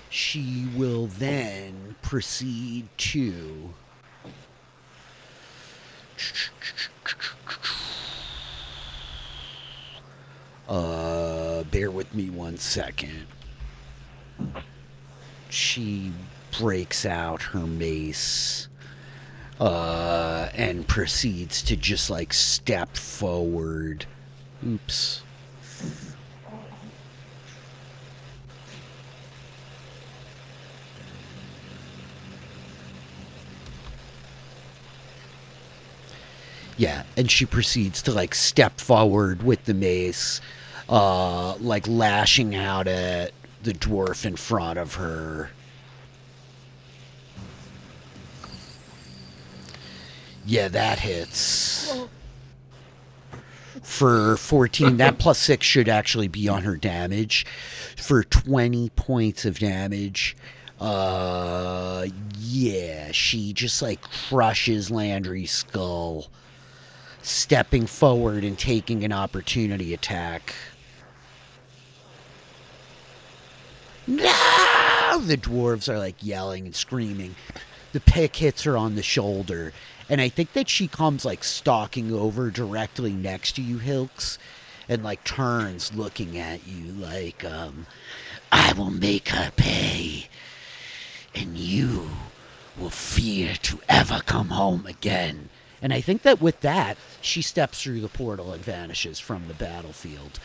She will then proceed to bear with me 1 second. She breaks out her mace and proceeds to just like step forward. Oops. Yeah, and she proceeds to like step forward with the mace, like lashing out at the dwarf in front of her. Yeah, that hits. For 14, that plus 6 should actually be on her damage. For 20 points of damage, yeah, she just like crushes Landry's skull, stepping forward and taking an opportunity attack. No! The dwarves are like yelling and screaming. The pick hits her on the shoulder, and I think that she comes like stalking over directly next to you, Hilks, and like turns looking at you like, I will make her pay, and you will fear to ever come home again. And I think that with that, she steps through the portal and vanishes from the battlefield.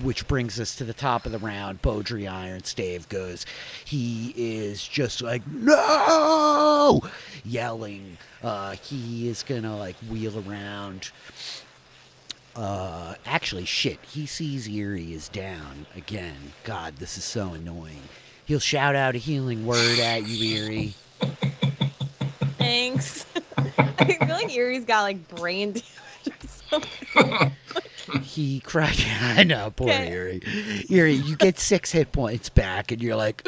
Which brings us to the top of the round. Beaudry Ironstave goes. He is just like, no! Yelling. He is going to like wheel around. Actually, shit. He sees Eerie is down again. God, this is so annoying. He'll shout out a healing word at you, Eerie. Thanks. I feel like Eerie's got like brain damage or something. He cried. I know, poor Okay. Eerie. Eerie, you get 6 hit points back, and you're like,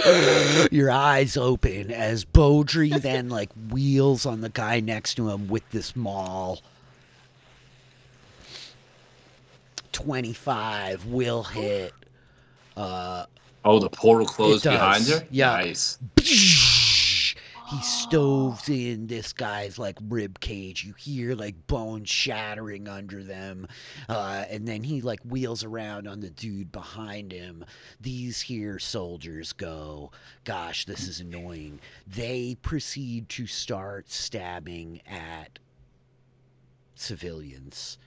your eyes open as Beaudry then like wheels on the guy next to him with this maul. 25 will hit. Oh, the portal closed behind her? Yeah. Nice. He stoves in this guy's like rib cage. You hear like bones shattering under them, and then he like wheels around on the dude behind him. These here soldiers go, gosh, this is annoying. They proceed to start stabbing at civilians.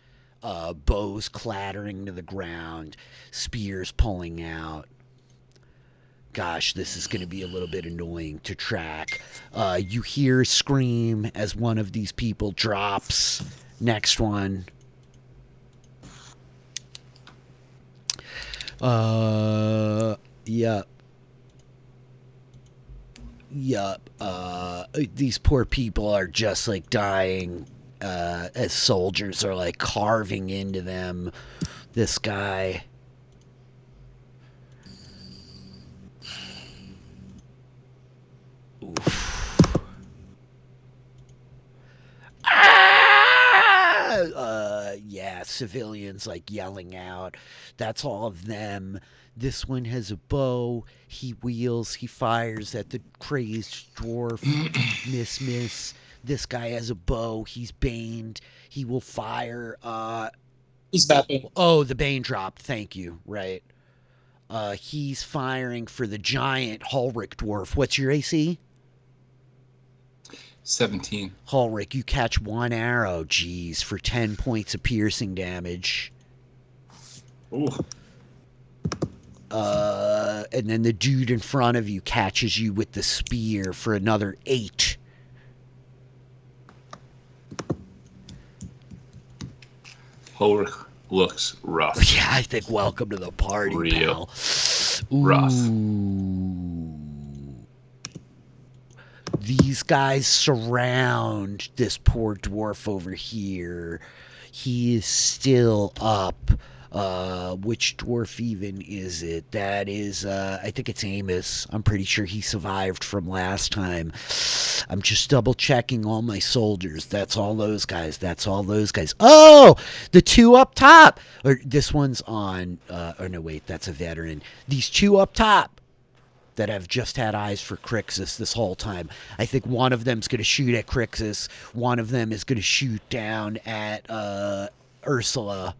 Bows clattering to the ground, spears pulling out. gosh, this is going to be a little bit annoying to track. You hear a scream as one of these people drops. Next one. Yep. These poor people are just like dying as soldiers are like carving into them. This guy. Oof. Yeah, civilians like yelling out. That's all of them. This one has a bow. He wheels. He fires at the crazed dwarf. Miss. This guy has a bow. He's baned. He will fire. He's not been. Oh, the bane dropped. Thank you. Right. He's firing for the giant Hulric dwarf. What's your AC? 17. Hulric, you catch one arrow. Jeez, for 10 points of piercing damage. Ooh. And then the dude in front of you catches you with the spear for another 8. Ulrich looks rough. Yeah, I think welcome to the party, Real pal. rough. Ooh. These guys surround this poor dwarf over here. He is still up. Which dwarf even is it? That is, I think it's Amos. I'm pretty sure he survived from last time. I'm just double checking all my soldiers. That's all those guys. Oh, the two up top. Or this one's on, oh no, wait, that's a veteran. These two up top that have just had eyes for Crixus this whole time. I think one of them's going to shoot at Crixus. One of them is going to shoot down at, Ursula.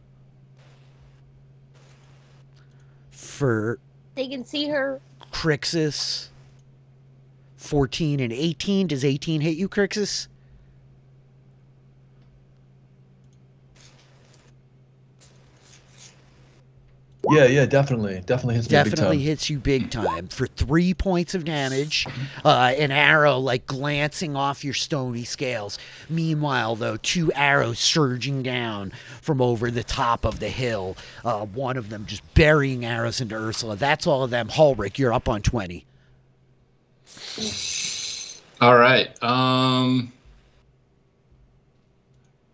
For They can see her. Crixus, 14 and 18. Does 18 hit you, Crixus? Yeah, definitely hits me big Definitely time. hits you big time for 3 points of damage. An arrow like glancing off your stony scales. Meanwhile, though, 2 arrows surging down from over the top of the hill. One of them just burying arrows into Ursula. That's all of them. Hulric, you're up on 20. All right.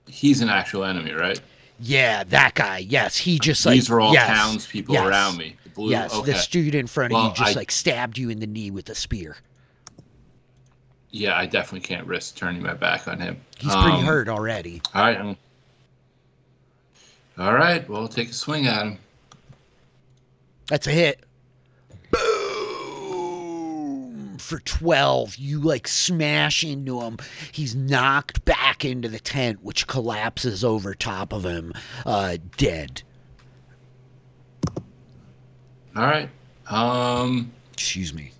He's an actual enemy, right? Yeah, that guy. Yes, he just like. These were all yes, townspeople yes, around me. The blue. Yes, Okay. the dude in front of Well, you just like stabbed you in the knee with a spear. Yeah, I definitely can't risk turning my back on him. He's pretty hurt already. All right. All right. Well, take a swing at him. That's a hit. Boom! For 12. You like smash into him. He's knocked back into the tent, which collapses over top of him, dead. All right. Excuse me.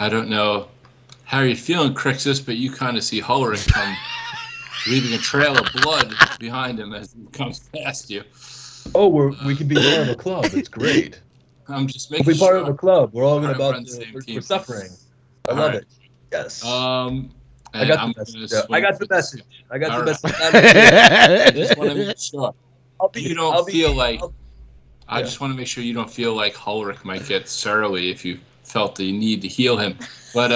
I don't know how you're feeling, Crixus, but you kind of see Hulric come, leaving a trail of blood behind him as he comes past you. Oh, we can be part of a club. It's great. I'm just making We'll be part sure. of a club. We're all We're about the same we're team. suffering. I All love right. it. Yes. I got the message. I got the message. I got the message. I just want to make sure you don't feel like. I Yeah. just want to make sure you don't feel like Hulric might get surly if you felt the need to heal him. But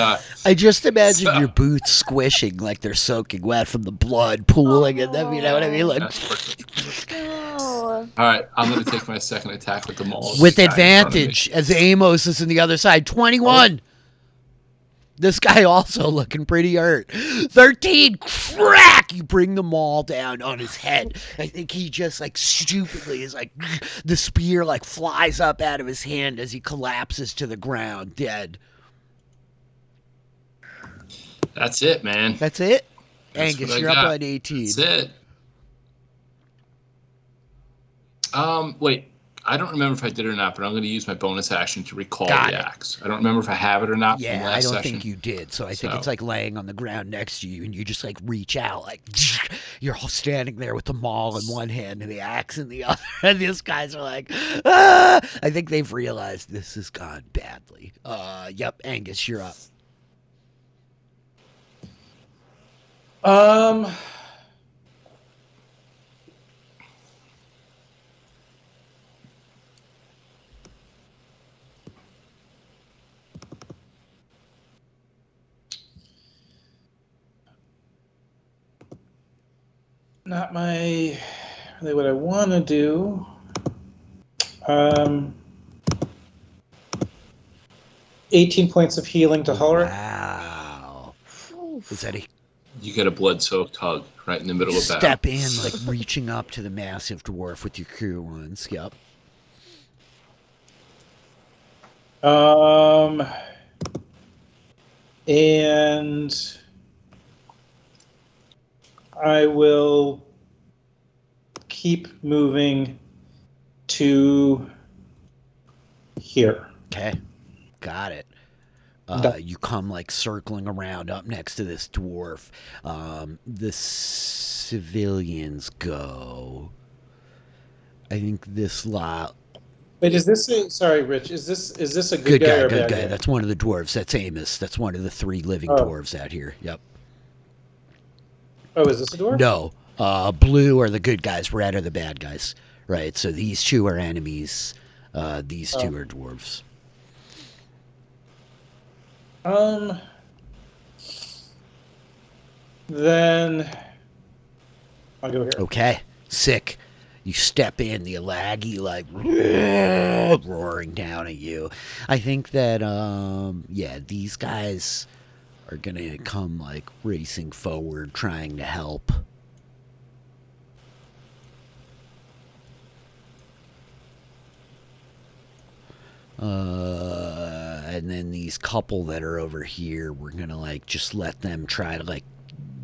I just imagine your boots squishing like they're soaking wet from the blood pooling in them. You know what I mean? Like that's perfect. No. All right, I'm going to take my second attack with the maul. with advantage as Amos is on the other side. 21. This guy also looking pretty hurt. 13. Crack! You bring the maul down on his head. I think he just like stupidly is like the spear like flies up out of his hand as he collapses to the ground dead. That's it, man. That's it? That's Angus, what I you're up got. on 18. That's it. Wait. I don't remember if I did it or not, but I'm going to use my bonus action to recall Got the it. axe. I don't remember if I have it or not from Yeah, last I don't session. think you did. So I think it's like laying on the ground next to you, and you just like reach out, like you're all standing there with the maul in one hand and the axe in the other, and these guys are like, ah! I think they've realized this has gone badly. Yep, Angus, you're up. Not really what I want to do. 18 points of healing to Hulric. Wow. Is that a You get a blood-soaked hug right in the middle of battle. step in, like reaching up to the massive dwarf with your cure wounds? Yep. And I will keep moving to here. Okay. Got it. You come like circling around up next to this dwarf. The civilians go. I think this lot. Wait, is this sorry, Rich? Is this a good guy or a Good bad guy. That's one of the dwarves. That's Amos. That's one of the 3 living dwarves out here. Yep. Oh, is this a dwarf? No. Blue are the good guys. Red are the bad guys. Right. So these 2 are enemies. These 2 are dwarves. Then I'll go here. Okay. Sick. You step in, the Alagi like roaring down at you. I think that yeah, these guys are gonna come like racing forward, trying to help. And then these couple that are over here, we're gonna like just let them try to like.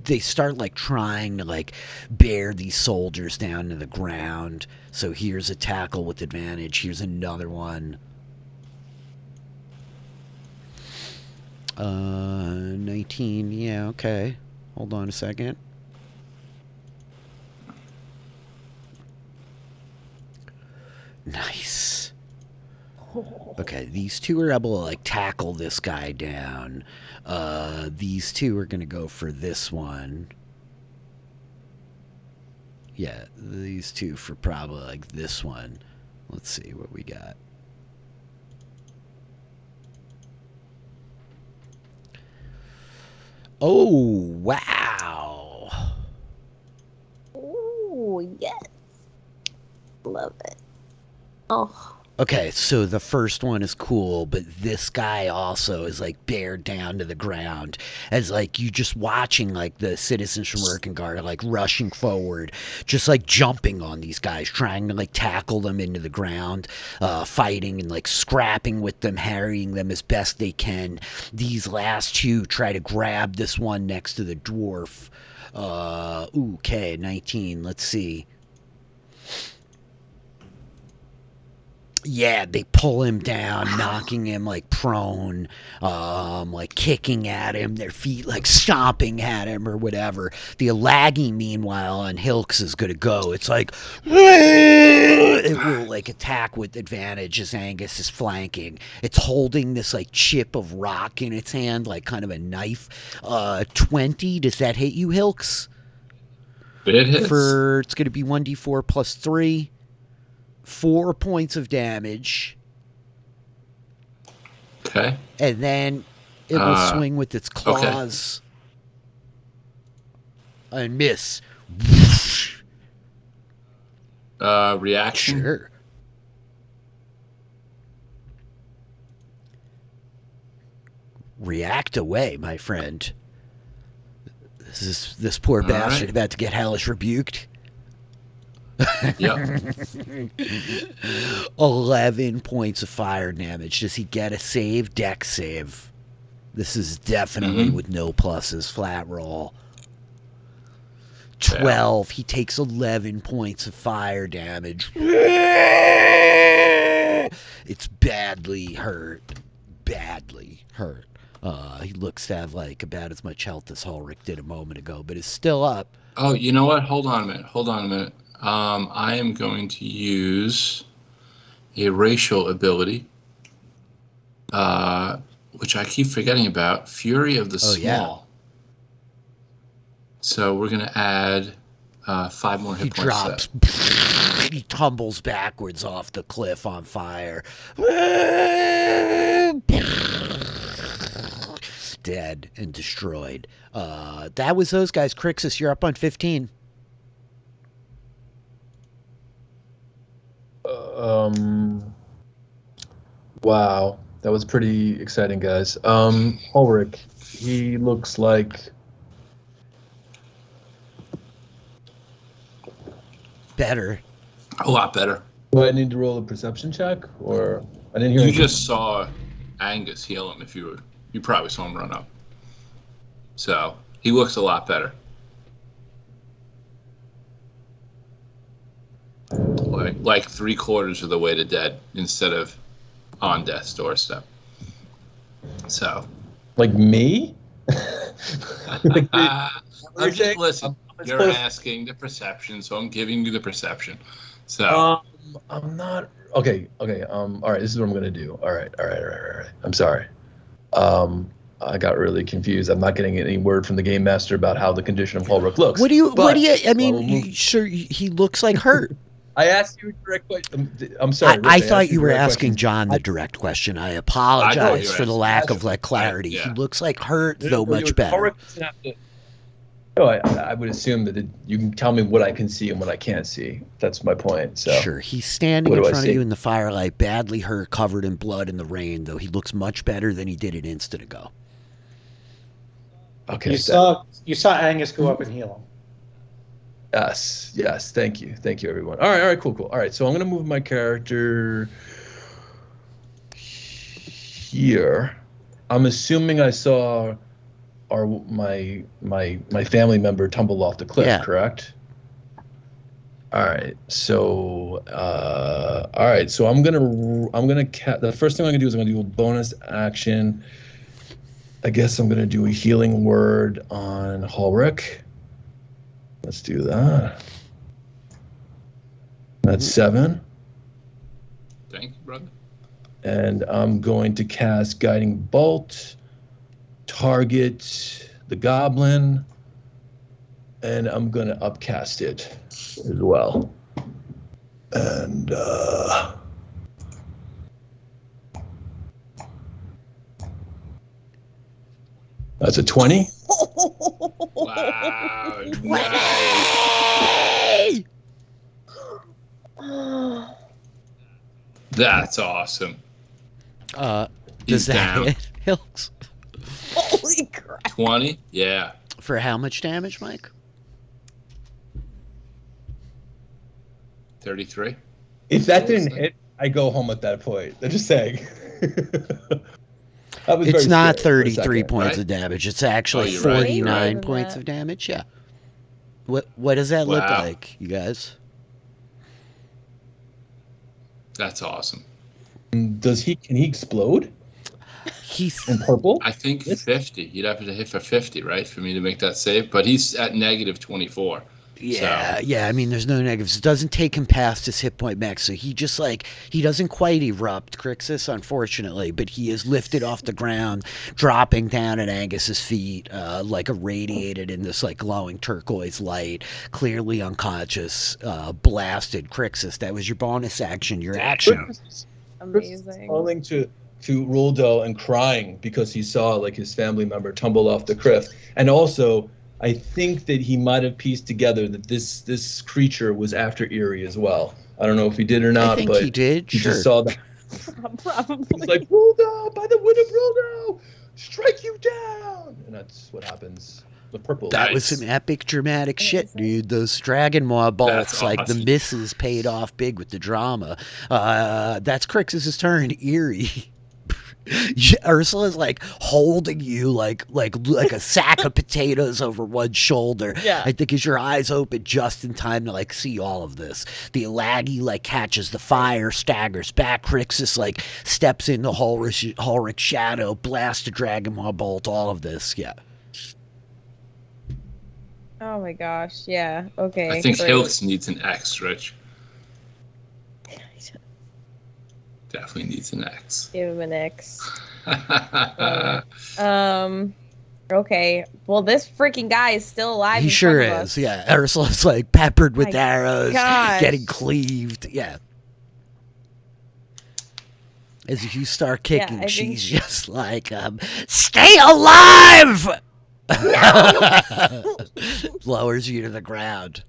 They start like trying to like bear these soldiers down to the ground. So here's a tackle with advantage. Here's another one. 19. Yeah, okay. Hold on a second. Nice. Okay, these 2 are able to like tackle this guy down. These 2 are gonna go for this one. Yeah, these 2 for probably like this one. Let's see what we got. Oh, wow. Ooh, yes. Love it. Oh. Okay, so the first one is cool, but this guy also is like bared down to the ground as like you just watching like the citizens from Erkengard like rushing forward, just like jumping on these guys, trying to like tackle them into the ground, fighting and like scrapping with them, harrying them as best they can. These last 2 try to grab this one next to the dwarf. Okay, 19, let's see. Yeah, they pull him down, knocking him like prone, like kicking at him, their feet like stomping at him or whatever. The Alagi, meanwhile, on Hilks is gonna go. It's like it will like attack with advantage as Angus is flanking. It's holding this like chip of rock in its hand, like kind of a knife. 20. Does that hit you, Hilks? It hits. It's gonna be 1d4 plus 3. 4 points of damage. Okay. And then it will swing with its claws. Okay. And miss. Reaction? Sure. React away, my friend. This poor bastard about to get hellish rebuked. Yep. 11 points of fire damage. Does he get a save? Dex save. This is definitely with no pluses. Flat roll. 12. He takes 11 points of fire damage. It's badly hurt. Badly hurt. He looks to have like about as much health as Ulrich did a moment ago, but is still up. Oh, you know what? Hold on a minute. I am going to use a racial ability, which I keep forgetting about. Fury of the Small. Yeah. So we're going to add 5 more hit points. He drops. He tumbles backwards off the cliff on fire. Dead and destroyed. That was those guys. Crixus, you're up on 15. Wow, that was pretty exciting, guys. Ulrich, he looks like better. A lot better. Do I need to roll a perception check, or I didn't hear? You just saw Angus heal him. You probably saw him run up. So he looks a lot better. Like 3/4 of the way to dead instead of on death's doorstep. So, like me? Listen. You're asking the perception, so I'm giving you the perception. So I'm not okay. All right, this is what I'm gonna do. All right. I'm sorry. I got really confused. I'm not getting any word from the game master about how the condition of Ulrich looks. What do you? I mean, sure, he looks like hurt. I asked you a direct question. I'm sorry. I thought you were asking John the direct question. I apologize for the lack of clarity. Yeah. He looks like hurt, though much better. I would assume that you can tell me what I can see and what I can't see. That's my point. So sure, he's standing in front of you in the firelight, badly hurt, covered in blood in the rain. Though he looks much better than he did an instant ago. Okay. You saw Angus go up and heal him. Yes. Thank you, everyone. All right, cool. All right, so I'm gonna move my character here. I'm assuming I saw my family member tumble off the cliff, correct? All right, so I'm gonna the first thing I'm gonna do is I'm gonna do a bonus action. I guess I'm gonna do a healing word on Ulrich. Let's do that. That's 7. Thank you, brother. And I'm going to cast Guiding Bolt, target the goblin, and I'm going to upcast it as well. And that's a 20. Wow. Nice. That's awesome. Does that hit, Hilks? Holy crap. 20? Yeah. For how much damage, Mike? 33. If that didn't hit, I go home at that point. I'm just saying. It's not 33 points right? of damage. It's actually you're right. 49 points of damage. Yeah. What does that look like, you guys? That's awesome. Can he explode? He's in purple? I think 50. You'd have to hit for 50, right, for me to make that save. But he's at negative 24. Yeah, I mean, there's no negatives. It doesn't take him past his hit point max, so he just he doesn't quite erupt, Crixus, unfortunately, but he is lifted off the ground, dropping down at Angus's feet, irradiated in this glowing turquoise light, clearly unconscious, blasted. Crixus, that was your bonus action, your action. Amazing. Falling to Roldo and crying because he saw his family member tumble off the cliff, and also I think that he might have pieced together that this creature was after Eerie as well. I don't know if he did or not, but he did. He just saw that. Probably. He's like, Roldo, by the wind of Roldo, strike you down, and that's what happens. The purple. That was some epic, dramatic shit, dude. Those Dragon Maw bolts, the misses paid off big with the drama. That's Crixus' turn. Eerie. Ursula's like holding you like a sack of potatoes over one shoulder. Yeah. I think as your eyes open just in time to like see all of this. The Alagi like catches the fire, staggers back. Crixus like steps into Ulrich's shadow, blasts a Dragon Maw bolt. All of this, yeah. Oh my gosh, yeah. Okay. I think great. Hilks needs an X, Rich. Definitely needs an X. Give him an X. Okay. Well, this freaking guy is still alive. He in sure front of is, us. yeah. Ursula's like peppered with My arrows, gosh. getting cleaved, yeah. As you start kicking, I think she's just like, stay alive! Lowers you to the ground.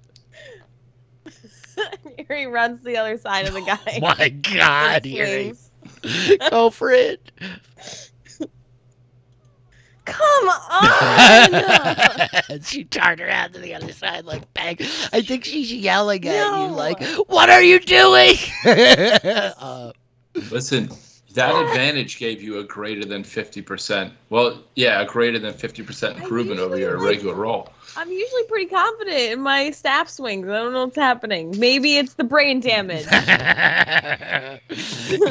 Here he runs to the other side of the guy. Oh my God, Erie. Swings. Go for it. Come on! She turned around to the other side like, bang. I think she's yelling at you like, what are you doing? Listen, that advantage gave you a greater than 50%. Well, yeah, a greater than 50% improvement over your regular roll. I'm usually pretty confident in my staff swings. I don't know what's happening. Maybe it's the brain damage.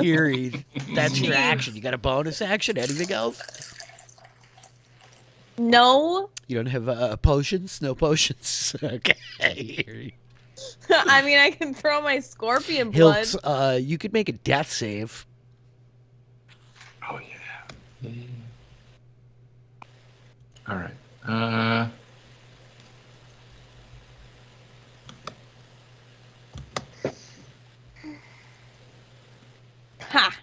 Erie, that's your action. You got a bonus action? Anything else? No. You don't have potions? No potions? Okay. Erie. I mean, I can throw my scorpion blood. Hilks, you could make a death save. Oh, yeah. All right. Ha!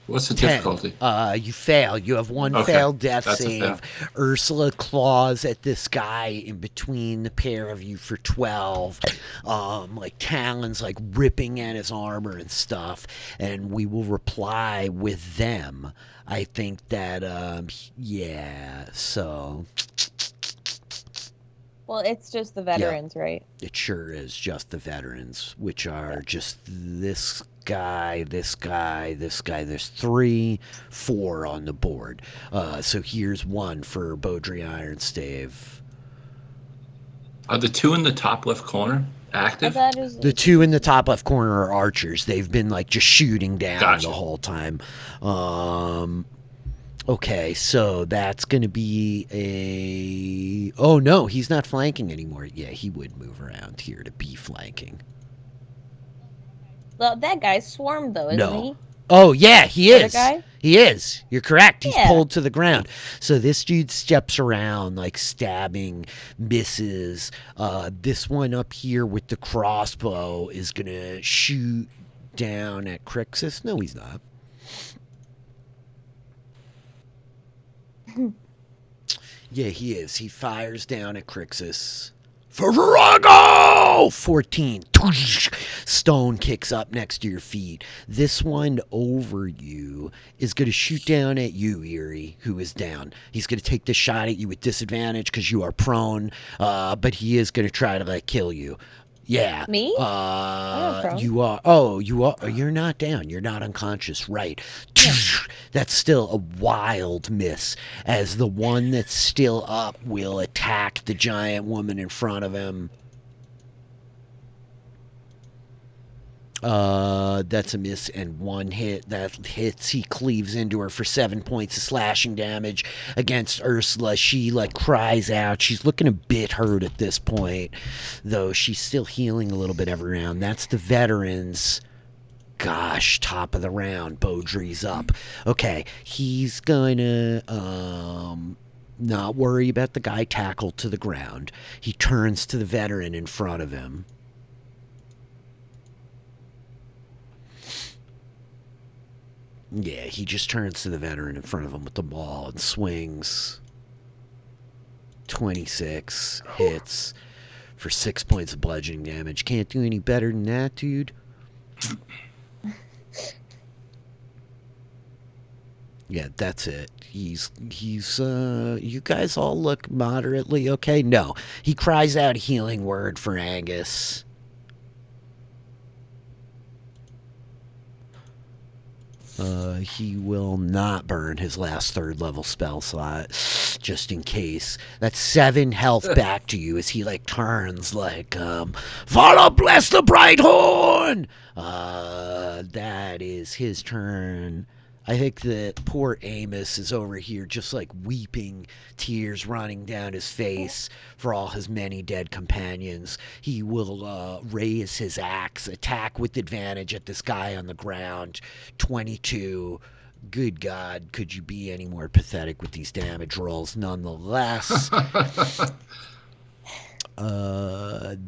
What's the 10. difficulty? You fail. You have one Okay, failed death that's a save. fail. Ursula claws at this guy in between the pair of you for 12. Like talons like ripping at his armor and stuff. And we will reply with them. I think that yeah, so Well, it's just the veterans, right? it sure is just the veterans, which are just this guy, this guy, this guy. There's 3, 4 on the board. So here's one for Beaudry Ironstave. Are the 2 in the top left corner active? The 2 in the top left corner are archers. They've been like just shooting down Gotcha. the whole time. Okay, so that's going to be a... Oh, no, he's not flanking anymore. Yeah, he would move around here to be flanking. Well, that guy swarmed, though, isn't No. he? Oh, yeah, he The is. guy? He is. You're correct. He's Yeah. pulled to the ground. So this dude steps around, like stabbing, misses. This one up here with the crossbow is going to shoot down at Crixus. No, he's not. Yeah, he is. He fires down at Crixus. Farrago! 14. Stone kicks up next to your feet. This one over you is going to shoot down at you, Erie, who is down. He's going to take this shot at you with disadvantage because you are prone, but he is going to try to, like, kill you. Yeah. Me? I'm not prone. You are. Oh, you are. You're not down. You're not unconscious. Right. That's still a wild miss, as the one that's still up will attack the giant woman in front of him. That's a miss and one hit. That hits. He cleaves into her for 7 points of slashing damage against Ursula. She like cries out. She's looking a bit hurt at this point, though she's still healing a little bit every round. That's the veterans. Gosh, top of the round. Beaudry's up. Okay, he's gonna not worry about the guy tackled to the ground. He turns to the veteran in front of him. Yeah, he just turns to the veteran in front of him with the ball and swings. 26 hits for 6 points of bludgeoning damage. Can't do any better than that, dude. Yeah, that's it. He's you guys all look moderately okay. No, he cries out a healing word for Angus. He will not burn his last 3rd level spell slot, just in case. That's 7 health back to you as he like turns like, Vala bless the bright horn! That is his turn. I think that poor Amos is over here just like weeping, tears running down his face for all his many dead companions. He will raise his axe, attack with advantage at this guy on the ground. 22. Good God, could you be any more pathetic with these damage rolls? Nonetheless,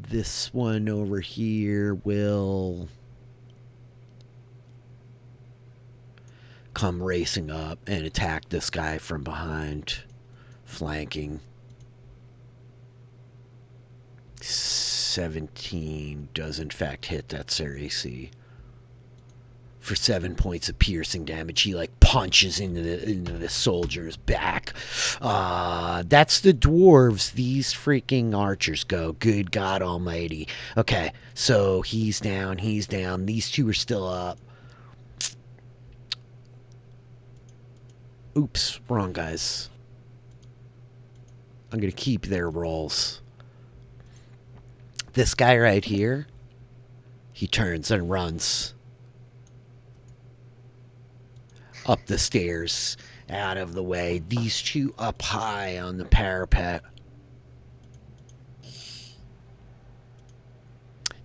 this one over here will come racing up and attack this guy from behind, flanking. 17 does in fact hit. That's their AC. For 7 points of piercing damage, he like punches into the soldier's back. That's the dwarves. These freaking archers go. Good God Almighty. Okay, so he's down. These two are still up. Oops, wrong guys. I'm gonna keep their rolls. This guy right here, he turns and runs up the stairs, out of the way. These two up high on the parapet.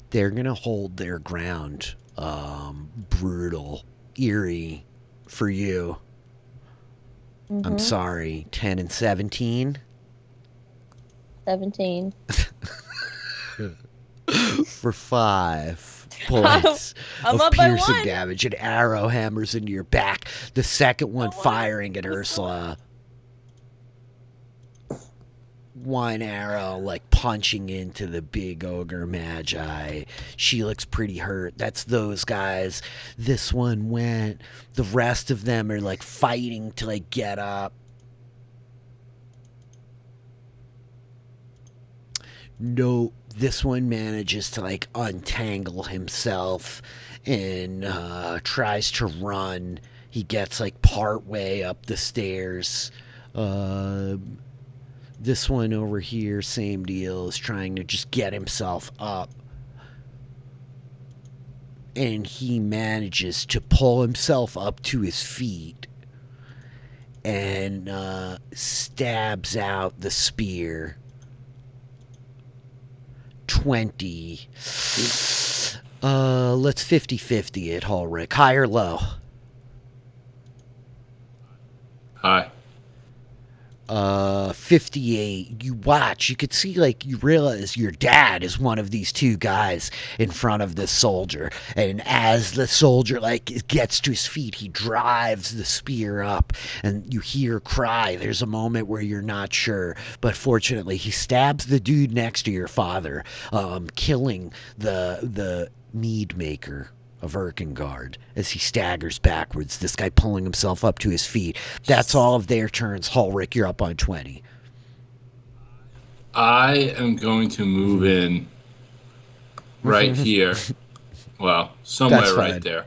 They're gonna hold their ground. Brutal, eerie for you. Mm-hmm. I'm sorry. 10 and 17. 17. For 5 points I'm of up by piercing 1. damage. An arrow hammers into your back. The second one firing at Ursula. 1 arrow like punching into the big ogre magi. She looks pretty hurt. That's those guys. This one went. The rest of them are like fighting to like get up. No, this one manages to like untangle himself and tries to run. He gets like part way up the stairs. This one over here, same deal, is trying to just get himself up. And he manages to pull himself up to his feet and stabs out the spear. 20. Let's 50-50 it, Ulrich. High or low? High. 58. You watch, you could see, like, you realize your dad is one of these two guys in front of this soldier, and as the soldier like gets to his feet, he drives the spear up, and you hear cry. There's a moment where you're not sure, but fortunately he stabs the dude next to your father, killing the mead maker of Erkengard as he staggers backwards, this guy pulling himself up to his feet. That's all of their turns. Ulrich, you're up on 20. I am going to move in right here. Well, somewhere right there.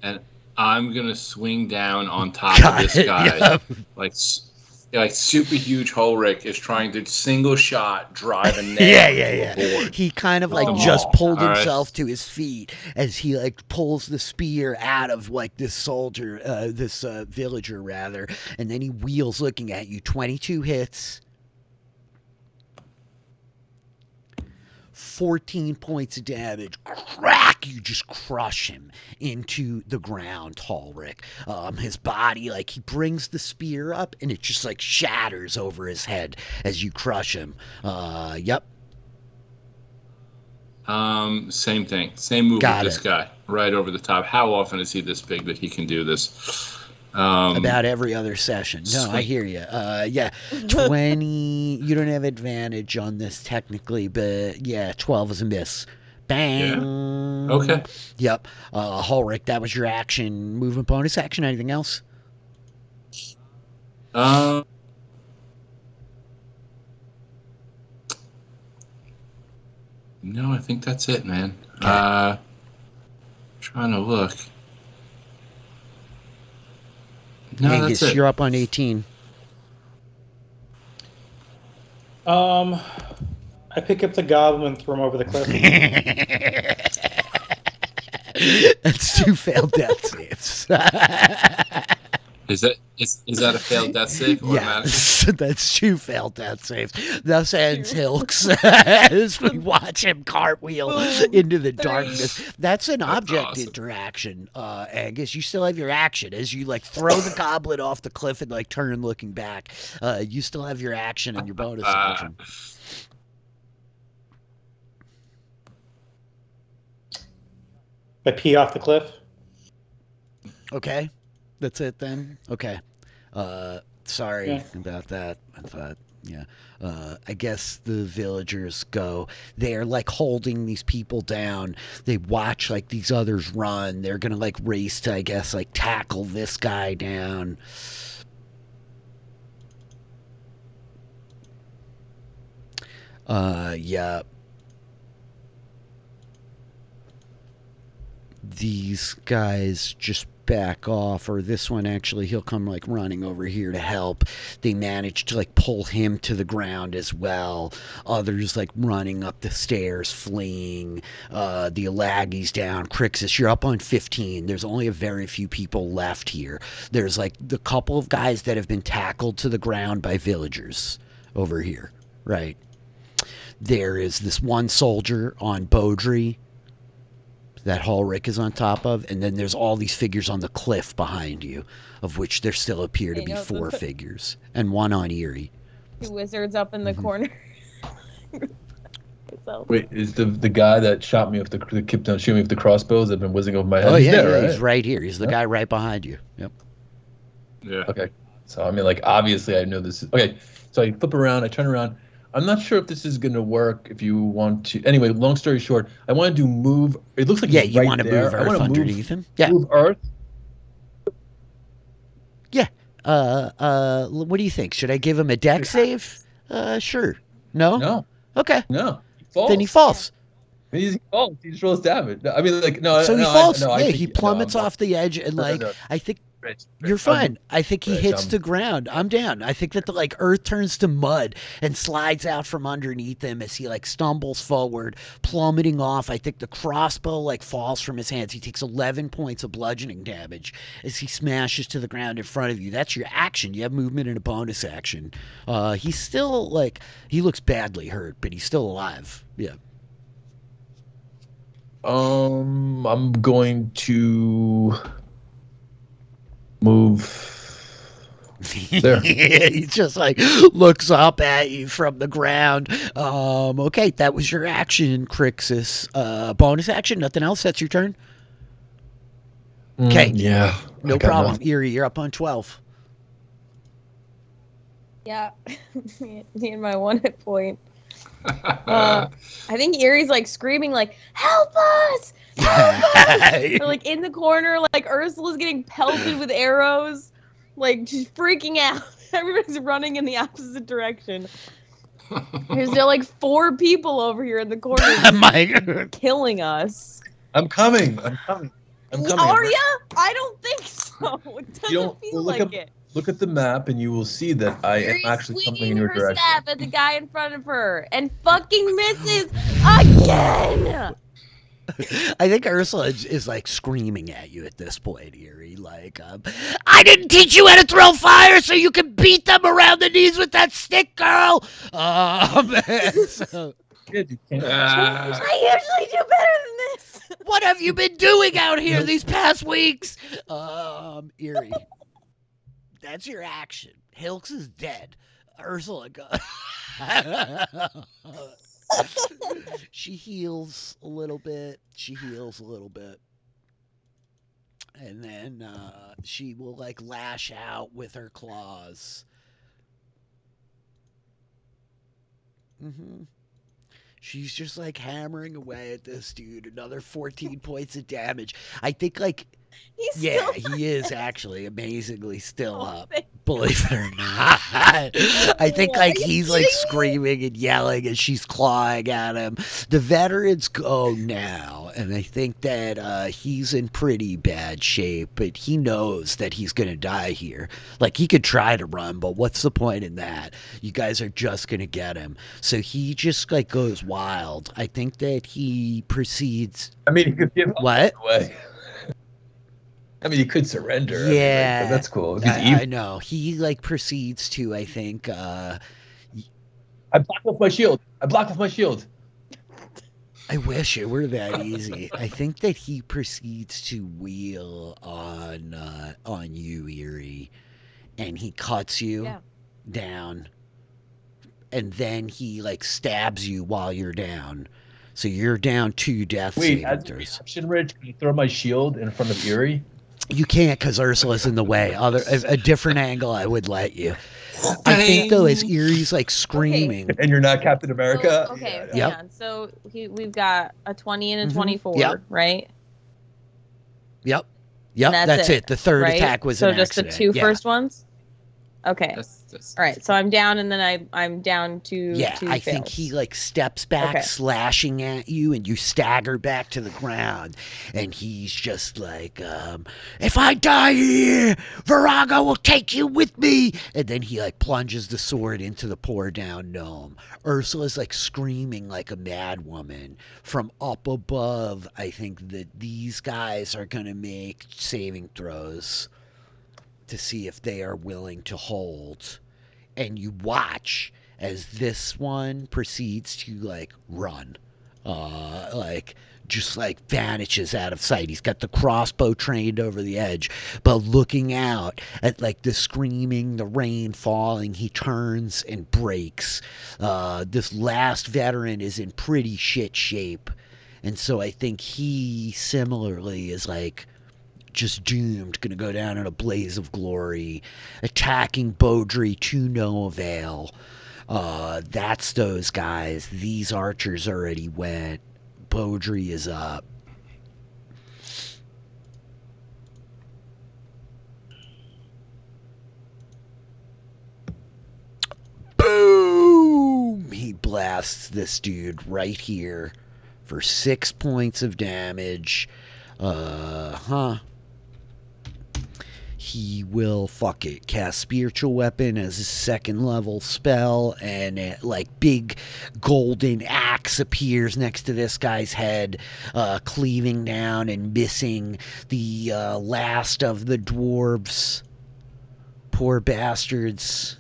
And I'm going to swing down on top of this guy. Yep. Like super huge Ulrich is trying to single shot drive a nail board. He kind of like just pulled himself to his feet as he like pulls the spear out of like this soldier, this villager rather, and then he wheels looking at you. 22 hits. 14 points of damage. Crack! You just crush him into the ground, Ulrich. His body, like, he brings the spear up and it just like shatters over his head as you crush him. Yep. Same thing. Same move with this guy. Right over the top. How often is he this big that he can do this? About every other session. No, I hear you. Yeah, 20. You don't have advantage on this technically, but yeah, 12 is a miss. Bang. Yeah. Okay. Yep. Ulrich, that was your action. Movement bonus action. Anything else? No, I think that's it, man. Okay. Trying to look. No, Angus, that's it. you're up on 18. I pick up the goblin and throw him over the cliff. That's 2 failed death saves. Is that a failed death save automatically? Yes, that's 2 failed death saves. Thus ends Hilks as we watch him cartwheel into the darkness. That's an object awesome. interaction, Angus. You still have your action as you like throw the goblin off the cliff and like turn looking back. You still have your action and your bonus action. I pee off the cliff. Okay, that's it then. Okay, sorry about that. I thought, I guess the villagers go. They're like holding these people down. They watch like these others run. They're gonna like race to, I guess, like tackle this guy down. Yeah. These guys just back off, or this one actually, he'll come like running over here to help. They manage to like pull him to the ground as well. Others like running up the stairs, fleeing. The Alagi's down. Crixus, you're up on 15. There's only a very few people left here. There's like the couple of guys that have been tackled to the ground by villagers over here, right? There is this one soldier on Beaudry that Ulrich is on top of, and then there's all these figures on the cliff behind you, of which there still appear to be 4 figures, and one on Eerie. 2 wizards up in the corner. Wait, is the guy that shot me with the kept on shooting me with the crossbows that have been whizzing over my head? Oh yeah, there, right? he's right here. He's the guy right behind you. Yep. Yeah. Okay. So I mean, like, obviously I know this. Okay. So I flip around. I turn around. I'm not sure if this is going to work if you want to. Anyway, long story short, I want to do move. It looks like Yeah, he's you right want to there. move I Earth want to underneath him? Yeah. Move Earth. Yeah. What do you think? Should I give him a deck save? Sure. No? No. Okay. No. He falls. Then he falls. He falls. He just rolls damage. No, I mean, like, no. So he no, falls. I Yeah, think, he plummets off the edge, and like, I think you're fine. I think he hits the ground. I'm down. I think that the like earth turns to mud and slides out from underneath him as he like stumbles forward, plummeting off. I think the crossbow like falls from his hands. He takes 11 points of bludgeoning damage as he smashes to the ground in front of you. That's your action. You have movement and a bonus action. He's still like, he looks badly hurt, but he's still alive. Yeah. I'm going to move there. He just like looks up at you from the ground. Okay, that was your action, Crixus. Bonus action, nothing else. That's your turn. Okay. Yeah. No problem. Eerie, you're up on 12. Yeah. Me and my 1 hit point. I think Eerie's like screaming like, help us! Help us! Or like in the corner, like Ursula's getting pelted with arrows. Like she's freaking out. Everybody's running in the opposite direction. There's like 4 people over here in the corner killing us. I'm coming. Are ya? I don't think so. It doesn't feel like it. Look at the map, and you will see that I am actually coming in your direction. Stab at the guy in front of her and fucking misses again. I think Ursula is like screaming at you at this point, Eerie. Like, I didn't teach you how to throw fire so you can beat them around the knees with that stick, girl. So, I usually do better than this. What have you been doing out here these past weeks? Eerie. That's your action. Hilks is dead. Ursula goes. She heals a little bit. And then she will like lash out with her claws. She's just like hammering away at this dude. Another 14 points of damage. I think like, He's yeah, still he is actually amazingly still up. Thank believe it or not. I think like he's like screaming and yelling and she's clawing at him. The veterans go now, and I think that he's in pretty bad shape, but he knows that he's gonna die here. Like he could try to run, but what's the point in that? You guys are just gonna get him. So he just like goes wild. I think that he proceeds. I mean, he could give up What? away. I mean, he could surrender. Yeah, I mean, like, that's cool. I know. He like proceeds to, I think. I blocked off my shield. I wish it were that easy. I think that he proceeds to wheel on you, Eerie, and he cuts you down, and then he like stabs you while you're down. So you're down 2 death saving throws. Reaction, Rich, can you throw my shield in front of Eerie? You can't because Ursula's in the way. A different angle, I would let you. I think though, as Eerie's like screaming, and you're not Captain America. So, okay, Yep. hang on. So we've got a 20 and a 24, Yep. right? Yep, And that's it. The third right? attack was so an just accident. the 2 Yeah. first ones. Okay. That's All right. So I'm down, and then I'm down to Yeah, 2 I think fails. he like steps back, Okay. slashing at you, and you stagger back to the ground. And he's just like, if I die here, Virago will take you with me. And then he like plunges the sword into the poor down gnome. Ursula's like screaming like a mad woman. From up above, I think that these guys are gonna make saving throws to see if they are willing to hold. And you watch as this one proceeds to like run, like just like vanishes out of sight. He's got the crossbow trained over the edge, but looking out at like the screaming, the rain falling, he turns and breaks. This last veteran is in pretty shit shape, and so I think he similarly is like just doomed, gonna go down in a blaze of glory, attacking Beaudry to no avail. That's those guys. These archers already went. Beaudry is up. Boom! He blasts this dude right here for 6 points of damage. He will cast spiritual weapon as his 2nd level spell, and like big golden axe appears next to this guy's head, cleaving down and missing the last of the dwarves. Poor bastards.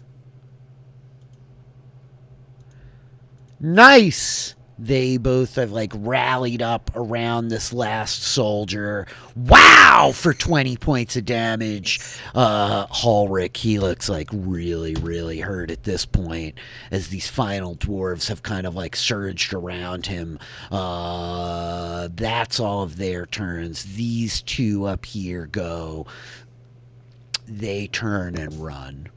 Nice! They both have like rallied up around this last soldier. Wow! For 20 points of damage. Ulrich, he looks like really, really hurt at this point as these final dwarves have kind of like surged around him. That's all of their turns. These 2 up here go. They turn and run.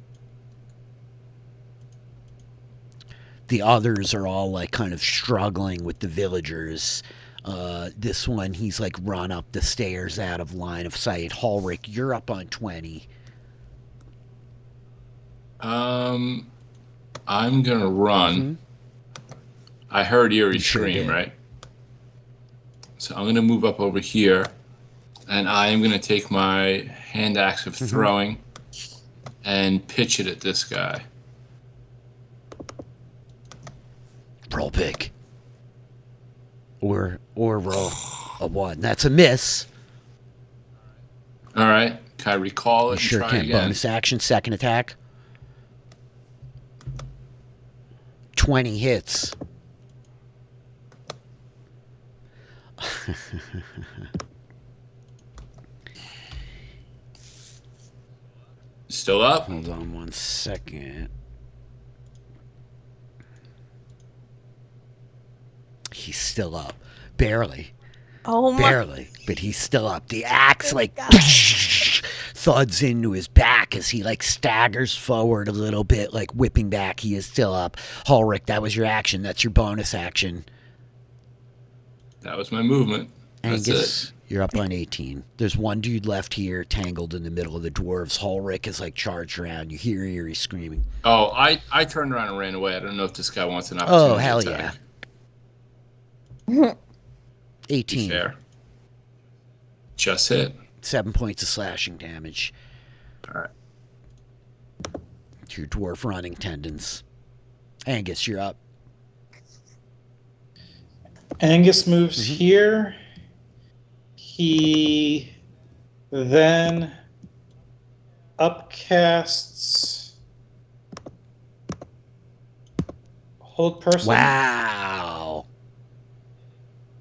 The others are all like kind of struggling with the villagers. This one, he's like run up the stairs out of line of sight. Ulrich, you're up on 20. I'm gonna run. Mm-hmm. I heard Eerie Sure scream, did. right? So I'm gonna move up over here, and I am gonna take my hand axe of throwing and pitch it at this guy. Roll big. Or roll a 1. That's a miss. All right. Can I recall it You and sure try can. again? Bonus action, 2nd attack. 20 hits. Still up? Hold on 1 second. He's still up. Barely. Oh my. Barely. But he's still up. The axe like God. thuds into his back as he like staggers forward a little bit, like whipping back. He is still up. Ulrich, that was your action. That's your bonus action. That was my movement. That's Angus, it. You're up on 18. There's one dude left here, tangled in the middle of the dwarves. Ulrich is like charged around. You hear Eerie screaming. Oh, I turned around and ran away. I don't know if this guy wants an opportunity. Oh, hell attack. yeah. Be 18. fair. Just hit. 7 points of slashing damage. All right. To your dwarf running tendons. Angus, you're up. Angus moves here. He then upcasts hold person. Wow.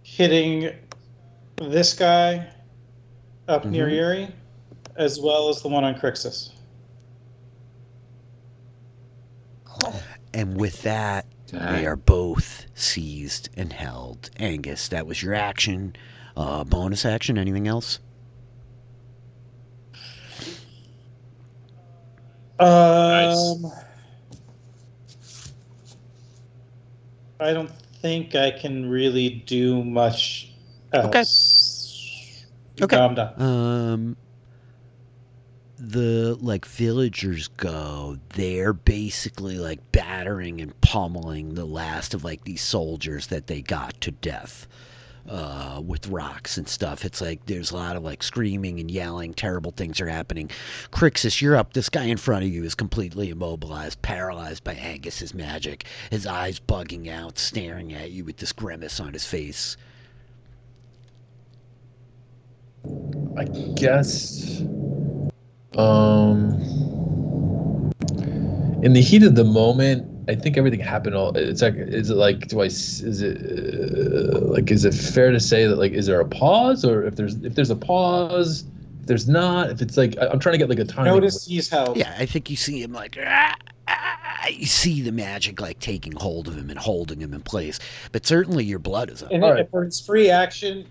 Hitting this guy up near Eerie, as well as the one on Crixus. And with that, Dang. they are both seized and held. Angus, that was your action. Bonus action, anything else? Nice. I don't think I can really do much else. Okay. No, I'm done. The villagers go, they're basically like battering and pummeling the last of like these soldiers that they got to death with rocks and stuff. It's like there's a lot of like screaming and yelling. Terrible things are happening. Crixus, you're up. This guy in front of you is completely immobilized, paralyzed by Angus's magic. His eyes bugging out, staring at you with this grimace on his face. I guess. In the heat of the moment, I think everything happened is it fair to say that like, is there a pause, or if there's a pause, if there's not, if it's like, I'm trying to get like a time. Notice he's held. Yeah, I think you see him like, you see the magic like taking hold of him and holding him in place. But certainly your blood is up. And for his free action,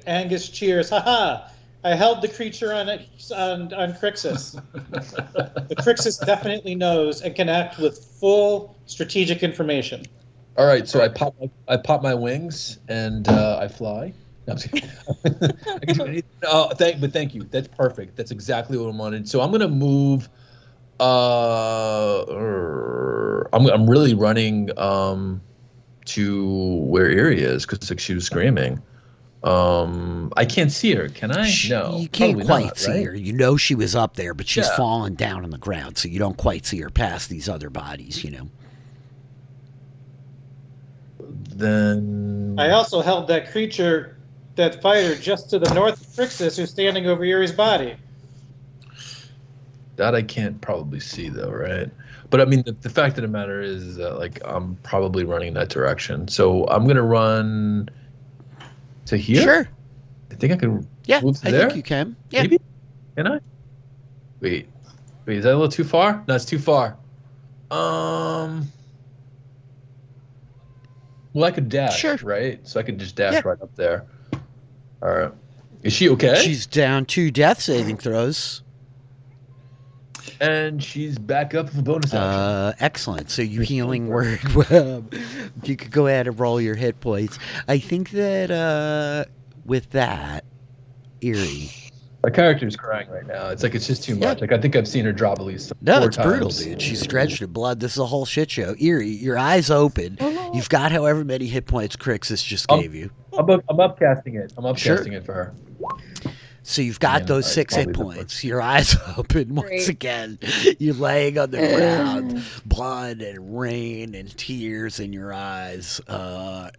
Angus cheers, haha! I held the creature on Crixus. The Crixus definitely knows and can act with full strategic information. All right, so I pop my wings and I fly. No, I'm just kidding. I can do anything. Thank you. That's perfect. That's exactly what I wanted. So I'm gonna move. I'm really running to where Eerie is because like she was screaming. I can't see her, can I? No. You can't quite not, see right? her. You know she was up there, but she's fallen down on the ground, so you don't quite see her past these other bodies, you know. Then I also held that creature, that fighter, just to the north of Crixus, who's standing over Eerie's body. that I can't probably see though, right? But I mean, the fact of the matter is that like I'm probably running in that direction, so I'm gonna run to here. Sure. I think I can. Yeah, move to I there. think you can. Yeah. Maybe. Can I? Wait, is that a little too far? No, it's too far. Well, I could dash, Sure. right? So I could just dash right up there. All right. Is she okay? She's down 2 death saving throws. And she's back up for bonus action. Excellent. So you healing word. You could go ahead and roll your hit points. I think that with that, Eerie. My character's crying right now. It's like it's just too much. Like I think I've seen her drop at least 4 it's times. brutal, dude. She's drenched in blood. This is a whole shit show. Eerie, your eyes open. You've got however many hit points Crixus just gave you. I'm upcasting it. I'm upcasting it for her. So you've got those 6 hit points. Your eyes open once again. You're laying on the ground, blood and rain and tears in your eyes. A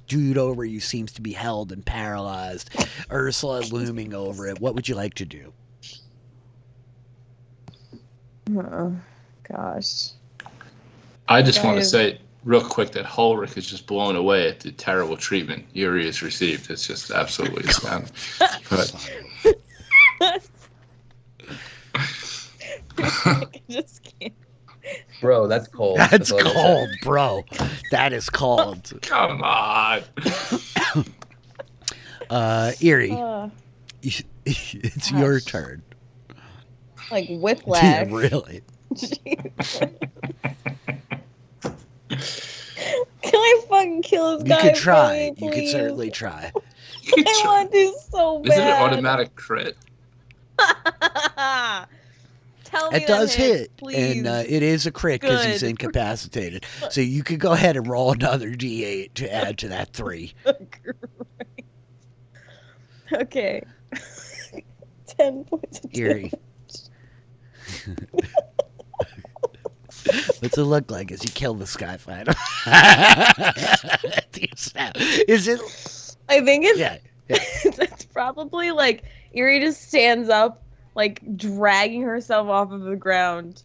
dude over you seems to be held and paralyzed. Ursula looming over it. What would you like to do? Oh, gosh. I just want to say real quick that Ulrich is just blown away at the terrible treatment Yuri has received. It's just absolutely astounding. But I just can't. Bro, that's cold. That's cold, bro. That is cold. come on. Eerie, it's your turn. Like whiplash. Yeah, really. Can I fucking kill this guy? You could try. Me, You could please? certainly try. I want to so bad. Is it an automatic crit? Tell me It does hit, please. and it is a crit because he's Good. incapacitated. So you could go ahead and roll another d8 to add to that 3. Okay. 10 points of Eerie. What's it look like as you kill the Skyfighter? Is it? I think it's. Yeah. It's probably like Eerie just stands up, like dragging herself off of the ground,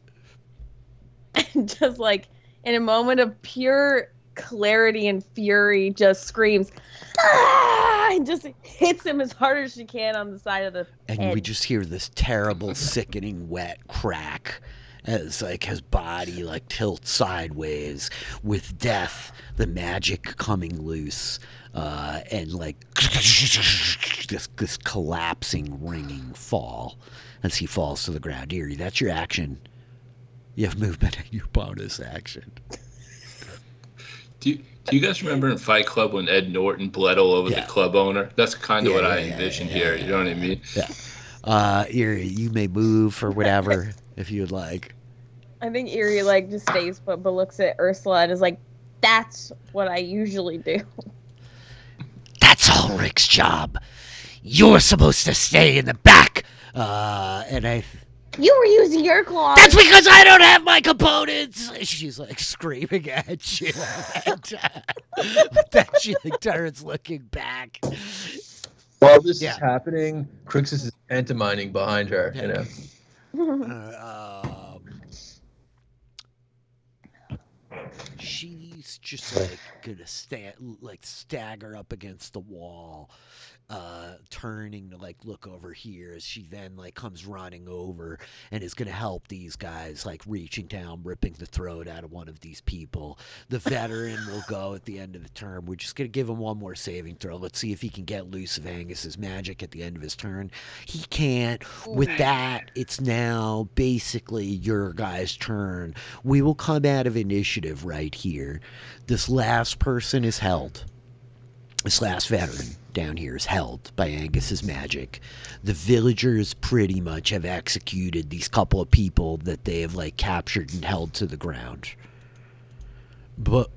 and just like in a moment of pure clarity and fury, just screams, "Ah!" and just hits him as hard as she can on the side of the and head. we just hear this terrible, sickening, wet crack as like his body like tilts sideways with death, the magic coming loose, and like this collapsing, ringing fall as he falls to the ground. Eerie, that's your action. You have movement and your bonus action. Do you guys remember in Fight Club when Ed Norton bled all over the club owner? That's kind of what I envisioned here. You know what I mean? Yeah. Eerie, you may move or whatever if you would like. I think Eerie like just stays put, but looks at Ursula and is like, "That's what I usually do." That's Ulrich's job. You're supposed to stay in the back. You were using your claws. That's because I don't have my components. She's like screaming at you. But then she like turns looking back. While this is happening, Crixus is pantomiming behind her. Yeah. You know. She's just like gonna stagger up against the wall, turning to like look over here as she then like comes running over and is gonna help these guys, like reaching down, ripping the throat out of one of these people. The veteran will go at the end of the turn. We're just gonna give him one more saving throw. Let's see if he can get loose of Angus's magic at the end of his turn. He can't. With that, it's now basically your guys' turn. We will come out of initiative right here. This last person is held. This last veteran down here is held by Angus's magic. The villagers pretty much have executed these couple of people that they have like captured and held to the ground. But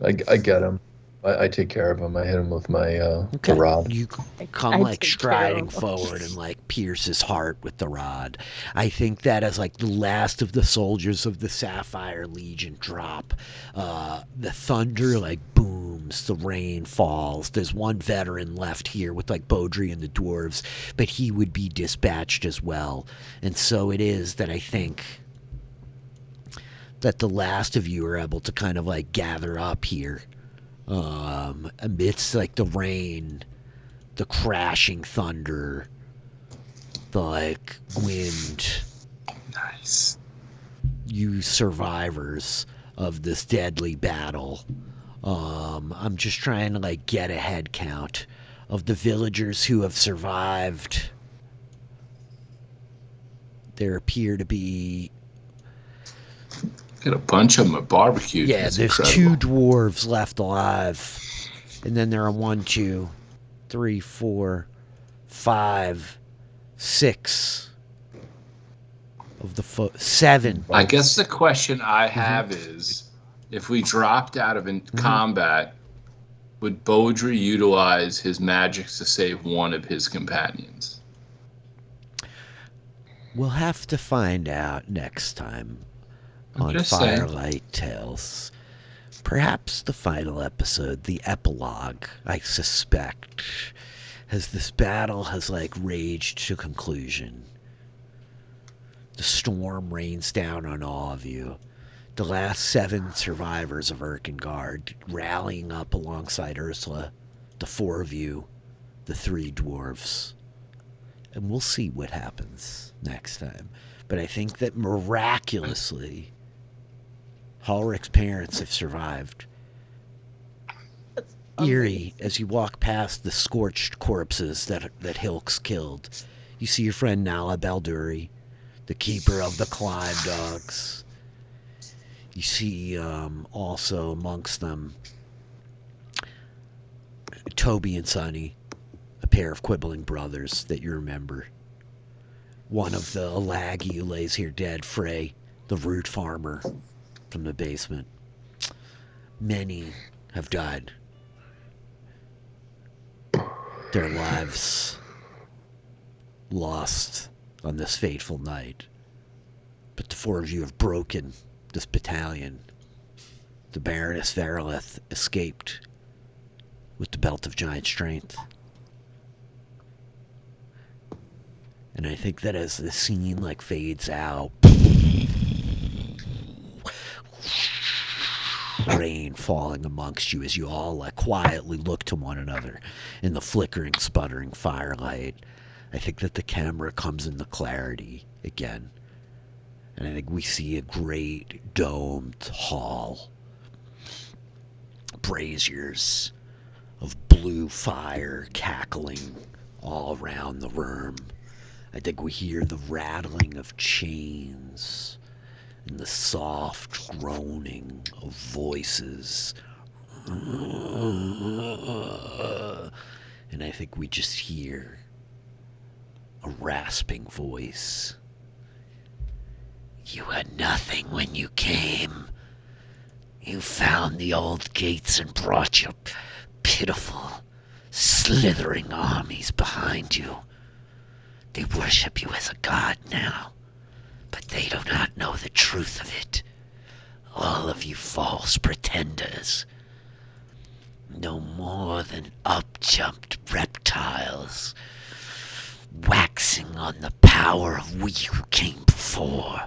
I get him. I take care of him. I hit him with my the rod. You come like striding forward and like pierce his heart with the rod. I think that as like the last of the soldiers of the Sapphire Legion drop, the thunder like booms, the rain falls. There's one veteran left here with like Beaudry and the dwarves, but he would be dispatched as well. And so it is that I think that the last of you are able to kind of like gather up here. Amidst like the rain, the crashing thunder, the like wind. Nice. You survivors of this deadly battle. I'm just trying to like get a head count of the villagers who have survived. There appear to be Got a bunch of them at barbecue. Yeah, That's there's incredible. 2 dwarves left alive. And then there are 1, 2, 3, 4, 5, 6 of the 7. I guess the question I have is, if we dropped out of combat, would Beaudry utilize his magic to save one of his companions? We'll have to find out next time on Firelight Tales. Perhaps the final episode, the epilogue, I suspect, as this battle has like raged to conclusion. The storm rains down on all of you. The last 7 survivors of Erkengard rallying up alongside Ursula, the 4 of you, the 3 dwarves. And we'll see what happens next time. But I think that miraculously, Ulrich's parents have survived. Eerie, as you walk past the scorched corpses that Hilks killed, you see your friend Nala Balduri, the keeper of the Climb Dogs. You see also amongst them Toby and Sonny, pair of quibbling brothers that you remember. One of the Alagi who lays here dead, Frey, the root farmer from the basement. Many have died. Their lives lost on this fateful night. But the four of you have broken this battalion. The Baroness Verilith escaped with the Belt of Giant Strength. And I think that as the scene fades out, rain falling amongst you as you all quietly look to one another in the flickering, sputtering firelight, I think that the camera comes into clarity again. And I think we see a great domed hall. Braziers of blue fire cackling all around the room. I think we hear the rattling of chains and the soft groaning of voices. And I think we just hear a rasping voice. You had nothing when you came. You found the old gates and brought your pitiful, slithering armies behind you. They worship you as a god now, but they do not know the truth of it. All of you false pretenders, no more than up-jumped reptiles, waxing on the power of we who came before.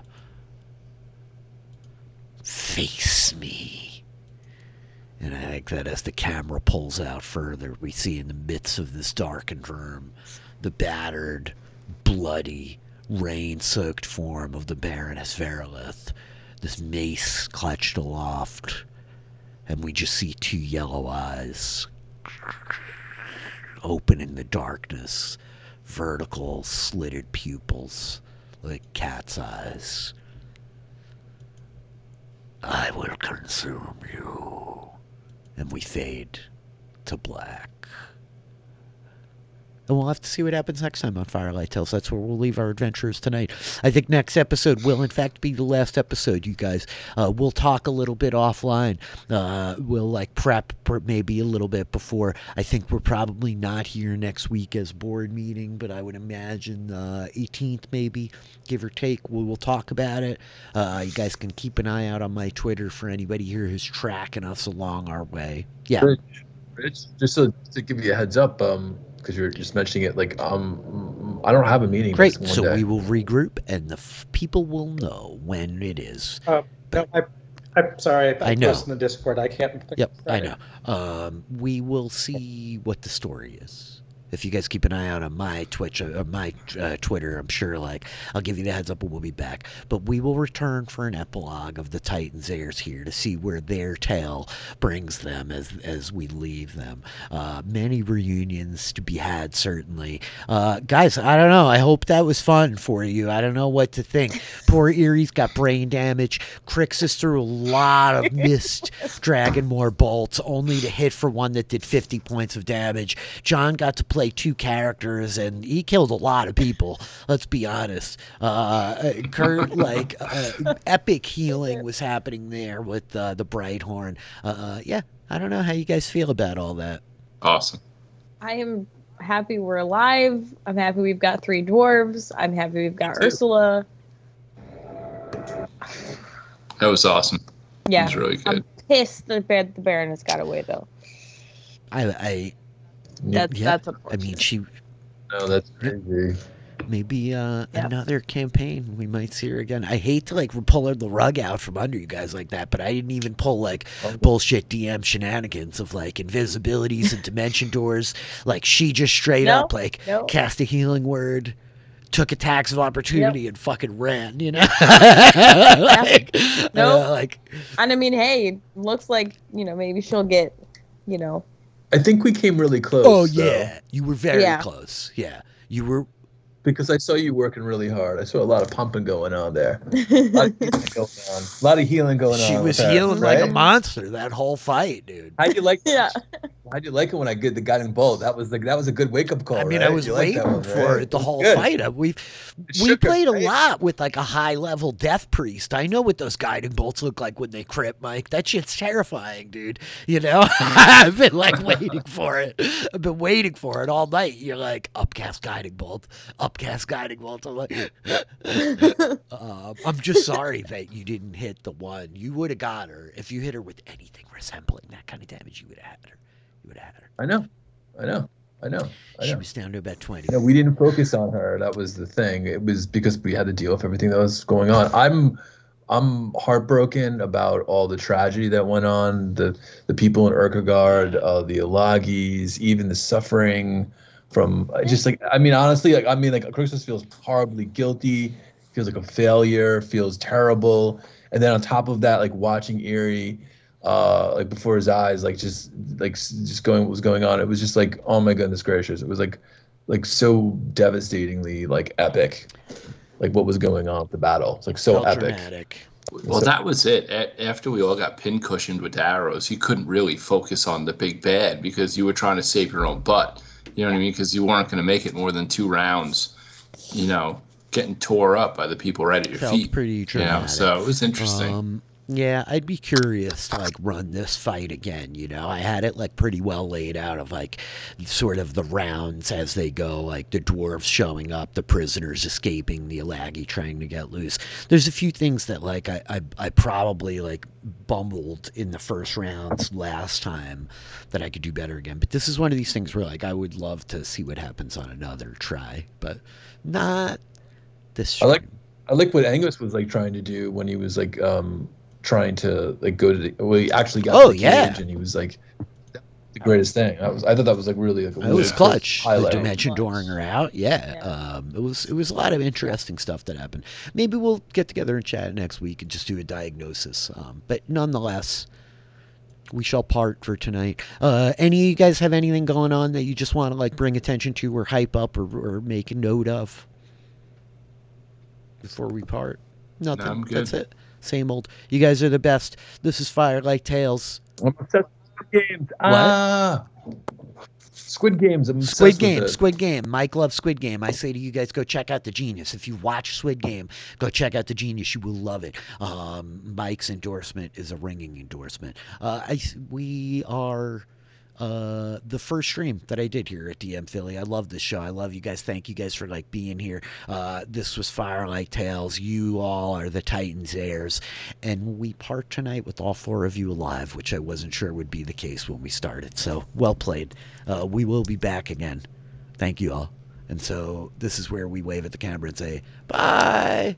Face me. And I think that as the camera pulls out further, we see in the midst of this darkened room the battered, bloody, rain-soaked form of the Baroness Verilith, this mace clutched aloft, and we just see two yellow eyes open in the darkness, vertical, slitted pupils like cat's eyes. I will consume you. And we fade to black. And we'll have to see what happens next time on Firelight Tales. That's where we'll leave our adventures tonight. I think next episode will, in fact, be the last episode, you guys. We'll talk a little bit offline. We'll, prep maybe a little bit before. I think we're probably not here next week as board meeting, but I would imagine 18th maybe, give or take. We will talk about it. You guys can keep an eye out on my Twitter for anybody here who's tracking us along our way. Yeah. Rich, just to give you a heads up, because you were just mentioning it, I don't have a meeting. Great. So we will regroup, and the people will know when it is. No, I'm sorry. I know. In the Discord, I can't. Yep, I know. We will see what the story is. If you guys keep an eye out on my Twitch or my Twitter, I'm sure I'll give you the heads up and we'll be back. But we will return for an epilogue of the Titans' heirs here to see where their tale brings them as we leave them. Many reunions to be had, certainly. Guys, I don't know. I hope that was fun for you. I don't know what to think. Poor Erie's got brain damage. Crixus threw a lot of missed Dragonmoor bolts, only to hit for one that did 50 points of damage. John got to play two characters, and he killed a lot of people. Let's be honest. Kurt, epic healing was happening there with the Brighthorn. Yeah, I don't know how you guys feel about all that. Awesome. I am happy we're alive. I'm happy we've got 3 dwarves. I'm happy we've got Ursula. That was awesome. Yeah, it was really good. I'm pissed that the Baroness got away, though. That's unfortunate. I mean, No, that's crazy. Maybe another campaign we might see her again. I hate to pull the rug out from under you guys like that, but I didn't even pull bullshit DM shenanigans of invisibilities and dimension doors. She just straight up cast a healing word, took attacks of opportunity, and fucking ran. You know. And I mean, hey, it looks like maybe she'll get I think we came really close. Oh yeah, you were very close. Yeah, you were. Because I saw you working really hard. I saw a lot of pumping going on there. A lot of healing going on. She was healing like a monster that whole fight, dude. How'd you like that? Yeah. How'd you like it when I get the guiding bolt? That was a good wake up call. I mean, right? I was You liked that waiting one, for right? it the whole Good. fight. We shook him, played a right? lot with like a high level death priest. I know what those guiding bolts look like when they crit, Mike. That shit's terrifying, dude. You know, I've been like waiting for it. I've been waiting for it all night. You're like upcast guiding bolt, upcast guiding bolt. I'm like, I'm just sorry that you didn't hit the one. You would have got her if you hit her with anything resembling that kind of damage. You would have had her. I know. She was down to about 20. No, we didn't focus on her. That was the thing. It was because we had to deal with everything that was going on. I'm heartbroken about all the tragedy that went on. The people in Erkengard, the Alagis, even the suffering from just like honestly, Crixus feels horribly guilty, feels like a failure, feels terrible, and then on top of that, like watching Eerie. Like before his eyes, just going what was going on. It was just like, oh my goodness gracious! It was like so devastatingly like epic, like what was going on with the battle. It's like so Felt epic. dramatic. Well, that was it. After we all got pincushioned with arrows, you couldn't really focus on the big bad because you were trying to save your own butt. You know what I mean? Because you weren't going to make it more than 2 rounds. You know, getting tore up by the people right at your Felt feet. pretty dramatic. You know, so it was interesting. Yeah, I'd be curious to like run this fight again. You know, I had it like pretty well laid out of like sort of the rounds as they go, like the dwarves showing up, the prisoners escaping, the Alagi trying to get loose. There's a few things that like I probably like bumbled in the first rounds last time that I could do better again. But this is one of these things where like I would love to see what happens on another try, but not this stream. I like what Angus was like trying to do when he was like trying to like go to he actually got to the cage and he was like the greatest thing. I thought that was like really like it was clutch. highlight. The dimension dooring her out. Yeah. It was a lot of interesting stuff that happened. Maybe we'll get together and chat next week and just do a diagnosis. But nonetheless, we shall part for tonight. Any of you guys have anything going on that you just want to like bring attention to or hype up or make a note of before we part? Nothing. No, I'm good. That's it. Same old. You guys are the best. This is Firelight Tales. I'm obsessed with Squid Games. Squid Games. I'm Squid Game. Squid Game. Mike loves Squid Game. I say to you guys, go check out The Genius. If you watch Squid Game, go check out The Genius. You will love it. Mike's endorsement is a ringing endorsement. We are the first stream that I did here at DM Philly. I love this show. I love you guys. Thank you guys for like being here. This was Firelight Tales. You all are the Titans heirs, and we part tonight with all 4 of you alive, which I wasn't sure would be the case when we started. So well played. We will be back again. Thank you all. And so this is where we wave at the camera and say bye.